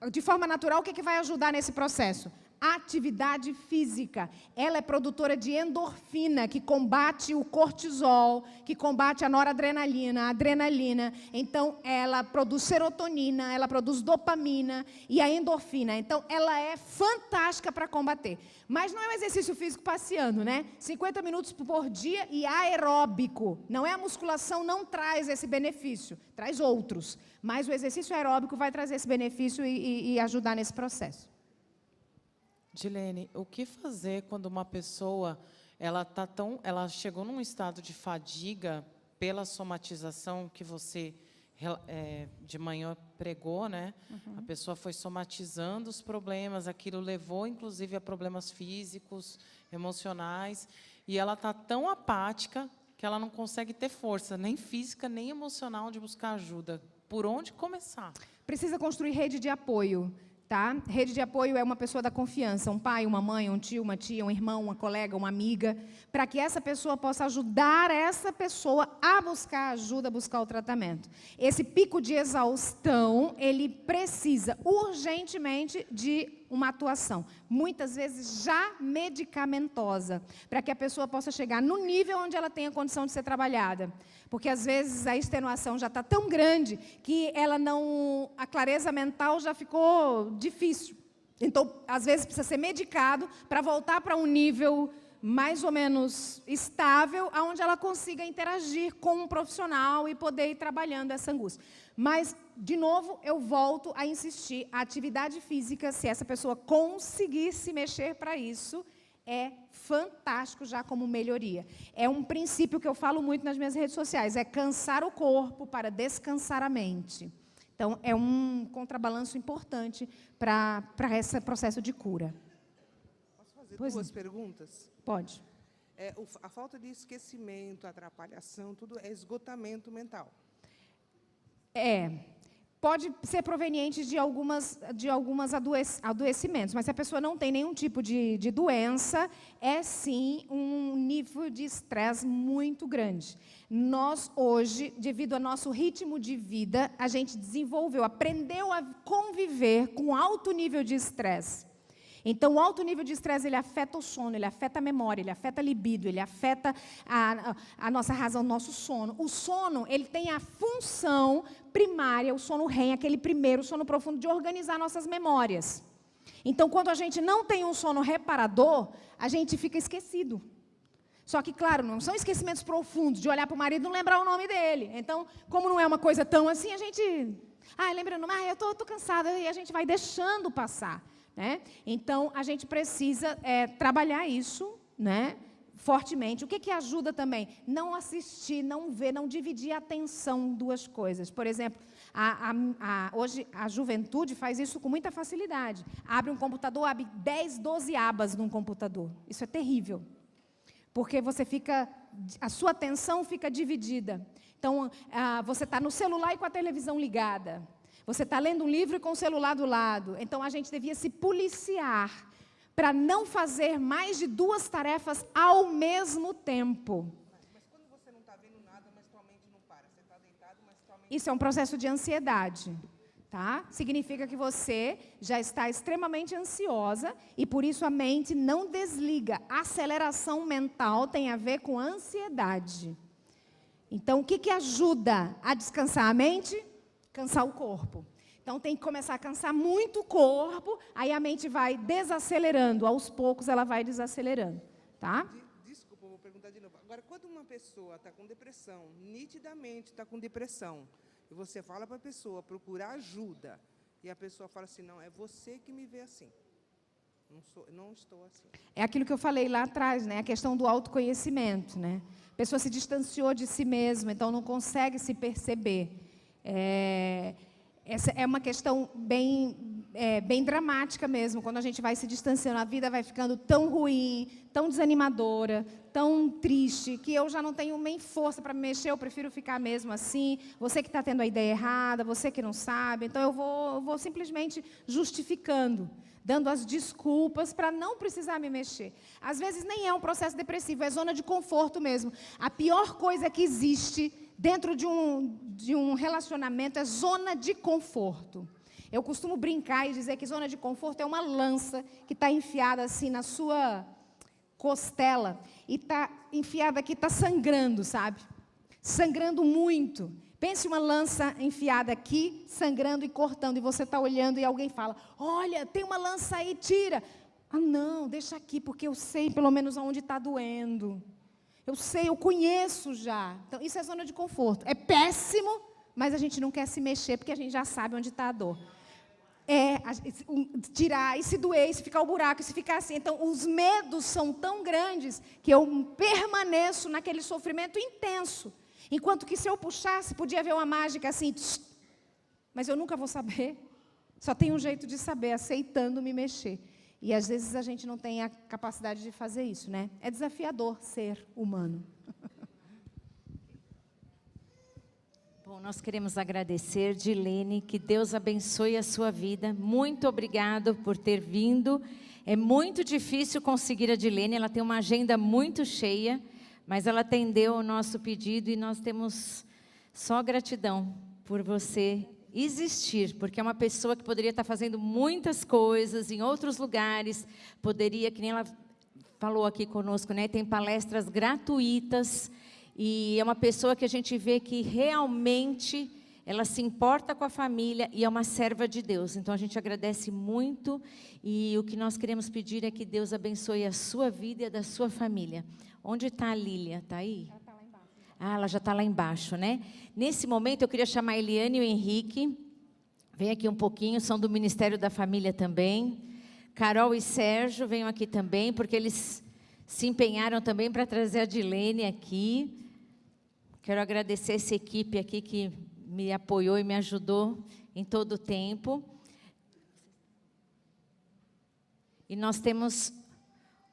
S1: De forma natural, o que vai ajudar nesse processo? Atividade física. Ela é produtora de endorfina, que combate o cortisol, que combate a noradrenalina, a adrenalina. Então, ela produz serotonina, ela produz dopamina e a endorfina. Então, ela é fantástica para combater. Mas não é um exercício físico passeando, né? 50 minutos por dia e aeróbico. Não é a musculação, não traz esse benefício, traz outros. Mas o exercício aeróbico vai trazer esse benefício e ajudar nesse processo.
S5: Dilene, o que fazer quando uma pessoa ela chegou num estado de fadiga pela somatização que você de manhã pregou, né? Uhum. A pessoa foi somatizando os problemas, aquilo levou inclusive a problemas físicos, emocionais, e ela está tão apática que ela não consegue ter força, nem física, nem emocional, de buscar ajuda. Por onde começar?
S1: Precisa construir rede de apoio. Tá? Rede de apoio é uma pessoa da confiança, um pai, uma mãe, um tio, uma tia, um irmão, uma colega, uma amiga, para que essa pessoa possa ajudar essa pessoa a buscar ajuda, a buscar o tratamento. Esse pico de exaustão, ele precisa urgentemente de uma atuação, muitas vezes já medicamentosa, para que a pessoa possa chegar no nível onde ela tenha condição de ser trabalhada. Porque, às vezes, a extenuação já está tão grande que a clareza mental já ficou difícil. Então, às vezes, precisa ser medicado para voltar para um nível mais ou menos estável, onde ela consiga interagir com um profissional e poder ir trabalhando essa angústia. Mas, de novo, eu volto a insistir, a atividade física, se essa pessoa conseguir se mexer para isso, é fantástico já como melhoria. É um princípio que eu falo muito nas minhas redes sociais, é cansar o corpo para descansar a mente. Então, é um contrabalanço importante para esse processo de cura.
S6: Posso fazer duas perguntas?
S1: Pode.
S6: A falta de esquecimento, atrapalhação, tudo é esgotamento mental.
S1: Pode ser proveniente de algumas adoecimentos, mas se a pessoa não tem nenhum tipo de doença, é sim um nível de estresse muito grande. Nós, hoje, devido ao nosso ritmo de vida, a gente aprendeu a conviver com alto nível de estresse. Então, o alto nível de estresse, ele afeta o sono, ele afeta a memória, ele afeta a libido, ele afeta a nossa razão, o nosso sono. O sono, ele tem a função primária, o sono REM, aquele primeiro sono profundo, de organizar nossas memórias. Então, quando a gente não tem um sono reparador, a gente fica esquecido. Só que, claro, não são esquecimentos profundos, de olhar para o marido e não lembrar o nome dele. Então, como não é uma coisa tão assim, a gente... lembrando, eu estou cansada, e a gente vai deixando passar. Né? Então, a gente precisa trabalhar isso né? Fortemente. O que ajuda também? Não assistir, não ver, não dividir a atenção, duas coisas. Por exemplo, hoje a juventude faz isso com muita facilidade. Abre um computador, abre 10, 12 abas num computador. Isso é terrível. Porque a sua atenção fica dividida. Então, você está no celular e com a televisão ligada. Você está lendo um livro e com o celular do lado. Então, a gente devia se policiar para não fazer mais de 2 tarefas ao mesmo tempo.
S6: Mas quando você não está vendo nada, mas tua mente não para. Você está deitado, mas tua mente...
S1: Isso é um processo de ansiedade. Tá? Significa que você já está extremamente ansiosa e, por isso, a mente não desliga. Aceleração mental tem a ver com ansiedade. Então, o que ajuda a descansar a mente? Cansar o corpo. Então, tem que começar a cansar muito o corpo, aí a mente vai desacelerando. Aos poucos, ela vai desacelerando. Tá?
S6: Desculpa, vou perguntar de novo. Agora, quando uma pessoa está com depressão, nitidamente está com depressão, e você fala para a pessoa procurar ajuda, e a pessoa fala assim, não, é você que me vê assim. Não estou assim.
S1: É aquilo que eu falei lá atrás, né? A questão do autoconhecimento, né? A pessoa se distanciou de si mesma, então não consegue se perceber. Essa é uma questão bem dramática mesmo, quando a gente vai se distanciando, a vida vai ficando tão ruim, tão desanimadora, tão triste, que eu já não tenho nem força para me mexer, eu prefiro ficar mesmo assim. Você que está tendo a ideia errada, você que não sabe, então eu vou simplesmente justificando, dando as desculpas para não precisar me mexer. Às vezes nem é um processo depressivo, é zona de conforto mesmo. A pior coisa que existe dentro de um relacionamento é zona de conforto. Eu costumo brincar e dizer que zona de conforto é uma lança que está enfiada assim na sua costela e está enfiada aqui, está sangrando, sabe? Sangrando muito. Pense uma lança enfiada aqui, sangrando e cortando, e você está olhando e alguém fala, olha, tem uma lança aí, tira. Ah, não, deixa aqui, porque eu sei pelo menos aonde está doendo. Eu sei, eu conheço já. Então, isso é zona de conforto. É péssimo, mas a gente não quer se mexer, porque a gente já sabe onde está a dor. Tirar, e se doer, e se ficar o buraco, e se ficar assim. Então, os medos são tão grandes que eu permaneço naquele sofrimento intenso. Enquanto que se eu puxasse, podia haver uma mágica assim, tss, mas eu nunca vou saber. Só tem um jeito de saber, aceitando me mexer. E às vezes a gente não tem a capacidade de fazer isso, né? É desafiador ser humano.
S2: Bom, nós queremos agradecer, Dilene, que Deus abençoe a sua vida. Muito obrigado por ter vindo. É muito difícil conseguir a Dilene, ela tem uma agenda muito cheia, mas ela atendeu o nosso pedido e nós temos só gratidão por você existir, porque é uma pessoa que poderia estar fazendo muitas coisas em outros lugares, poderia, que nem ela falou aqui conosco, né, tem palestras gratuitas, e é uma pessoa que a gente vê que realmente ela se importa com a família e é uma serva de Deus. Então, a gente agradece muito e o que nós queremos pedir é que Deus abençoe a sua vida e a da sua família. Onde está a Lília? Está aí? Ela está lá embaixo. Ah, ela já está lá embaixo, né? Nesse momento, eu queria chamar a Eliane e o Henrique. Vem aqui um pouquinho, são do Ministério da Família também. Carol e Sérgio, venham aqui também, porque eles se empenharam também para trazer a Dilene aqui. Quero agradecer essa equipe aqui que me apoiou e me ajudou em todo o tempo. E nós temos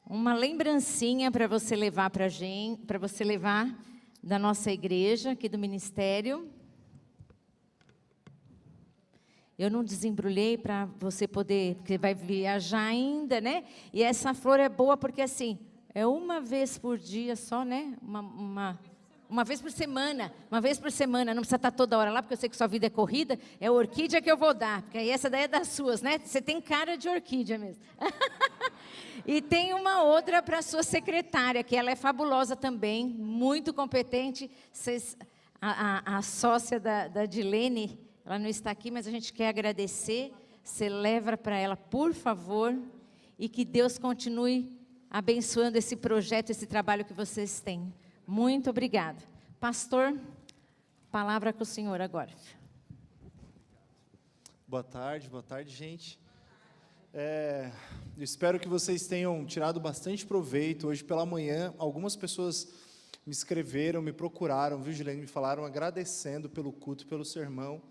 S2: uma lembrancinha para você levar para a gente, para você levar da nossa igreja, aqui do ministério. Eu não desembrulhei para você poder, porque vai viajar ainda, né? E essa flor é boa porque, assim, é uma vez por dia só, né? Uma vez por semana, não precisa estar toda hora lá, porque eu sei que sua vida é corrida, é orquídea que eu vou dar, porque aí essa daí é das suas, né? Você tem cara de orquídea mesmo. E tem uma outra para a sua secretária, que ela é fabulosa também, muito competente. A sócia da Dilene, ela não está aqui, mas a gente quer agradecer. Você leva para ela, por favor, e que Deus continue abençoando esse projeto, esse trabalho que vocês têm. Muito obrigada. Pastor, palavra com o senhor agora.
S7: Boa tarde, gente. Eu espero que vocês tenham tirado bastante proveito. Hoje pela manhã, algumas pessoas me escreveram, me procuraram, viu, Gilene? Me falaram agradecendo pelo culto, pelo sermão.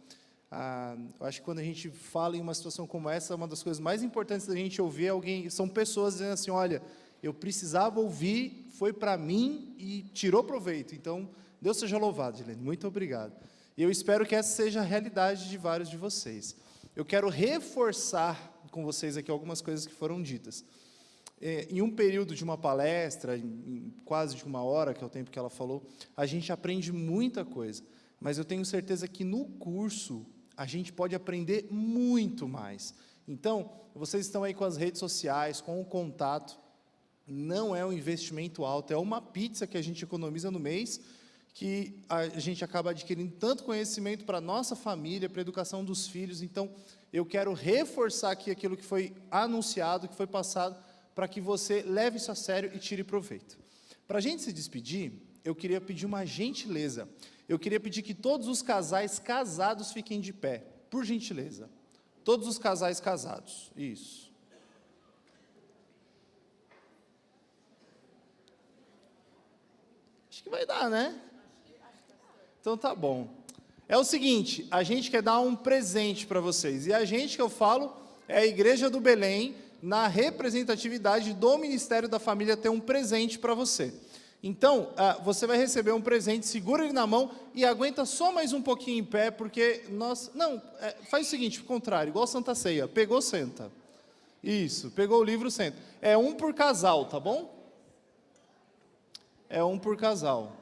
S7: Eu acho que quando a gente fala em uma situação como essa, uma das coisas mais importantes da gente ouvir são pessoas dizendo assim, olha, eu precisava ouvir, foi para mim e tirou proveito. Então, Deus seja louvado, Gilene. Muito obrigado. E eu espero que essa seja a realidade de vários de vocês. Eu quero reforçar com vocês aqui algumas coisas que foram ditas. Em um período de uma palestra, em quase de 1 hora, que é o tempo que ela falou, a gente aprende muita coisa. Mas eu tenho certeza que no curso a gente pode aprender muito mais. Então, vocês estão aí com as redes sociais, com o contato, não é um investimento alto, é uma pizza que a gente economiza no mês, que a gente acaba adquirindo tanto conhecimento para a nossa família, para a educação dos filhos. Então, eu quero reforçar aqui aquilo que foi anunciado, que foi passado, para que você leve isso a sério e tire proveito. Para a gente se despedir, eu queria pedir uma gentileza. Eu queria pedir que todos os casais casados fiquem de pé, por gentileza. Todos os casais casados, isso. Acho que vai dar, né? Então tá bom. É o seguinte, a gente quer dar um presente para vocês. E a gente que eu falo é a Igreja do Belém, na representatividade do Ministério da Família, ter um presente para você. Então, você vai receber um presente, segura ele na mão e aguenta só mais um pouquinho em pé, porque nós... Não, faz o seguinte, o contrário, igual Santa Ceia, pegou, senta. Isso, pegou o livro, senta. É um por casal, tá bom? É um por casal.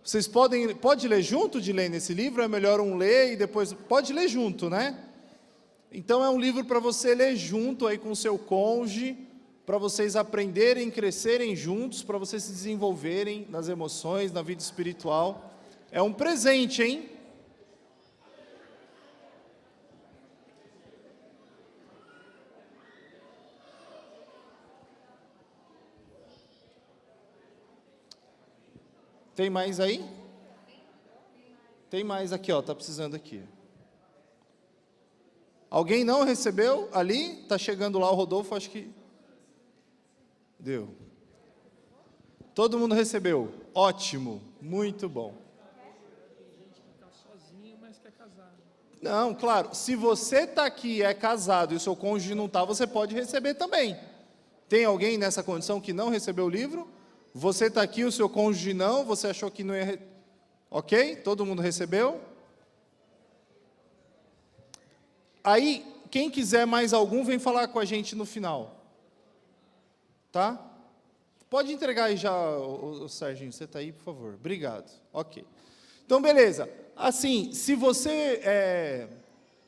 S7: Vocês pode ler junto, Dilene, esse livro? É melhor um ler e depois... Pode ler junto, né? Então, é um livro para você ler junto aí com o seu cônjuge, para vocês aprenderem, crescerem juntos, para vocês se desenvolverem nas emoções, na vida espiritual. É um presente, hein? Tem mais aí? Tem mais aqui, ó, tá precisando aqui. Alguém não recebeu ali? Tá chegando lá o Rodolfo, acho que... Deu. Todo mundo recebeu. Ótimo. Muito bom.
S4: Tem gente que está sozinho, mas quer casar.
S7: Não, claro. Se você está aqui e é casado e o seu cônjuge não está, você pode receber também. Tem alguém nessa condição que não recebeu o livro? Você está aqui, o seu cônjuge não, você achou que não ia... Ok? Todo mundo recebeu? Aí, quem quiser mais algum, vem falar com a gente no final. Tá? Pode entregar aí já, o Serginho, você está aí, por favor. Obrigado. Ok. Então, beleza. Assim, se você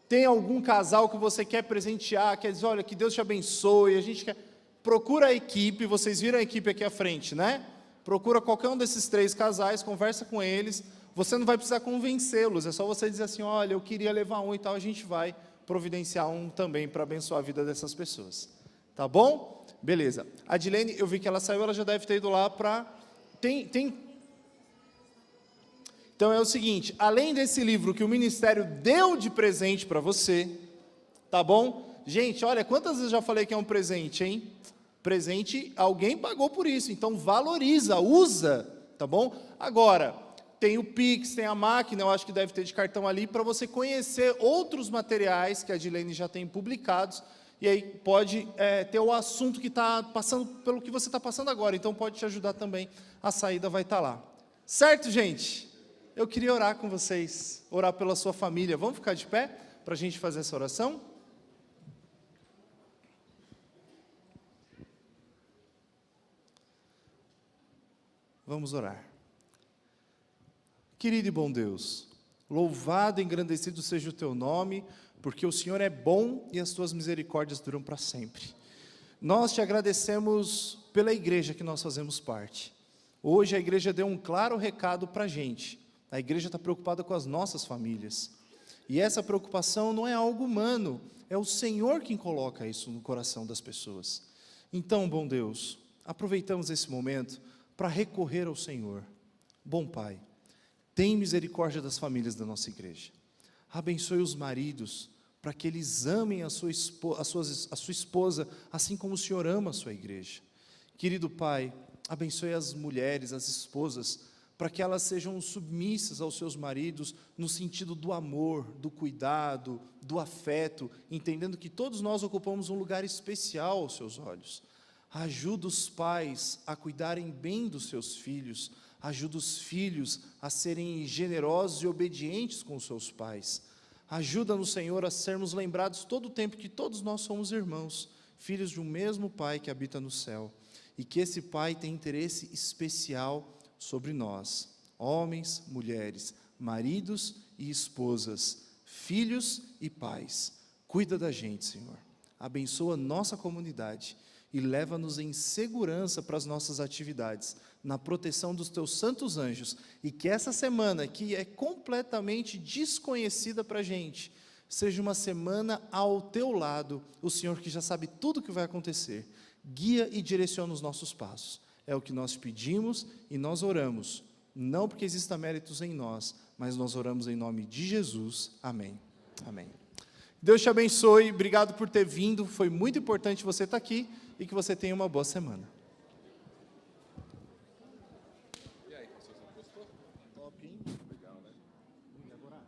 S7: tem algum casal que você quer presentear, quer dizer, olha, que Deus te abençoe, a gente quer... Procura a equipe, vocês viram a equipe aqui à frente, né? Procura qualquer um desses 3 casais, conversa com eles. Você não vai precisar convencê-los, é só você dizer assim, olha, eu queria levar um e tal, a gente vai providenciar um também para abençoar a vida dessas pessoas. Tá bom? Beleza. A Dilene, eu vi que ela saiu, ela já deve ter ido lá para... Então é o seguinte, além desse livro que o Ministério deu de presente para você, tá bom? Gente, olha, quantas vezes eu já falei que é um presente, hein? Presente, alguém pagou por isso, então valoriza, usa, tá bom? Agora, tem o Pix, tem a máquina, eu acho que deve ter de cartão ali, para você conhecer outros materiais que a Dilene já tem publicados, e aí pode ter o assunto que está passando, pelo que você está passando agora, então pode te ajudar também, a saída vai estar lá. Certo, gente? Eu queria orar com vocês, orar pela sua família. Vamos ficar de pé para a gente fazer essa oração? Vamos orar. Querido e bom Deus, louvado e engrandecido seja o teu nome, porque o Senhor é bom e as tuas misericórdias duram para sempre. Nós te agradecemos pela igreja que nós fazemos parte. Hoje a igreja deu um claro recado para a gente. A igreja está preocupada com as nossas famílias. E essa preocupação não é algo humano, é o Senhor quem coloca isso no coração das pessoas. Então, bom Deus, aproveitamos esse momento para recorrer ao Senhor. Bom Pai, tem misericórdia das famílias da nossa igreja. Abençoe os maridos, para que eles amem a sua esposa, assim como o Senhor ama a sua igreja. Querido Pai, abençoe as mulheres, as esposas, para que elas sejam submissas aos seus maridos no sentido do amor, do cuidado, do afeto, entendendo que todos nós ocupamos um lugar especial aos seus olhos. Ajuda os pais a cuidarem bem dos seus filhos, ajuda os filhos a serem generosos e obedientes com os seus pais. Ajuda-nos, Senhor, a sermos lembrados todo o tempo que todos nós somos irmãos, filhos de um mesmo Pai que habita no céu, e que esse Pai tem interesse especial sobre nós, homens, mulheres, maridos e esposas, filhos e pais. Cuida da gente, Senhor. Abençoa nossa comunidade e leva-nos em segurança para as nossas atividades, na proteção dos teus santos anjos, e que essa semana, que é completamente desconhecida para a gente, seja uma semana ao teu lado, o Senhor que já sabe tudo o que vai acontecer, guia e direciona os nossos passos. É o que nós pedimos e nós oramos, não porque exista méritos em nós, mas nós oramos em nome de Jesus. Amém. Amém. Deus te abençoe, obrigado por ter vindo, foi muito importante você estar aqui, e que você tenha uma boa semana.
S4: E aí, vocês gostou? Top, hein? Legal, né? E agora?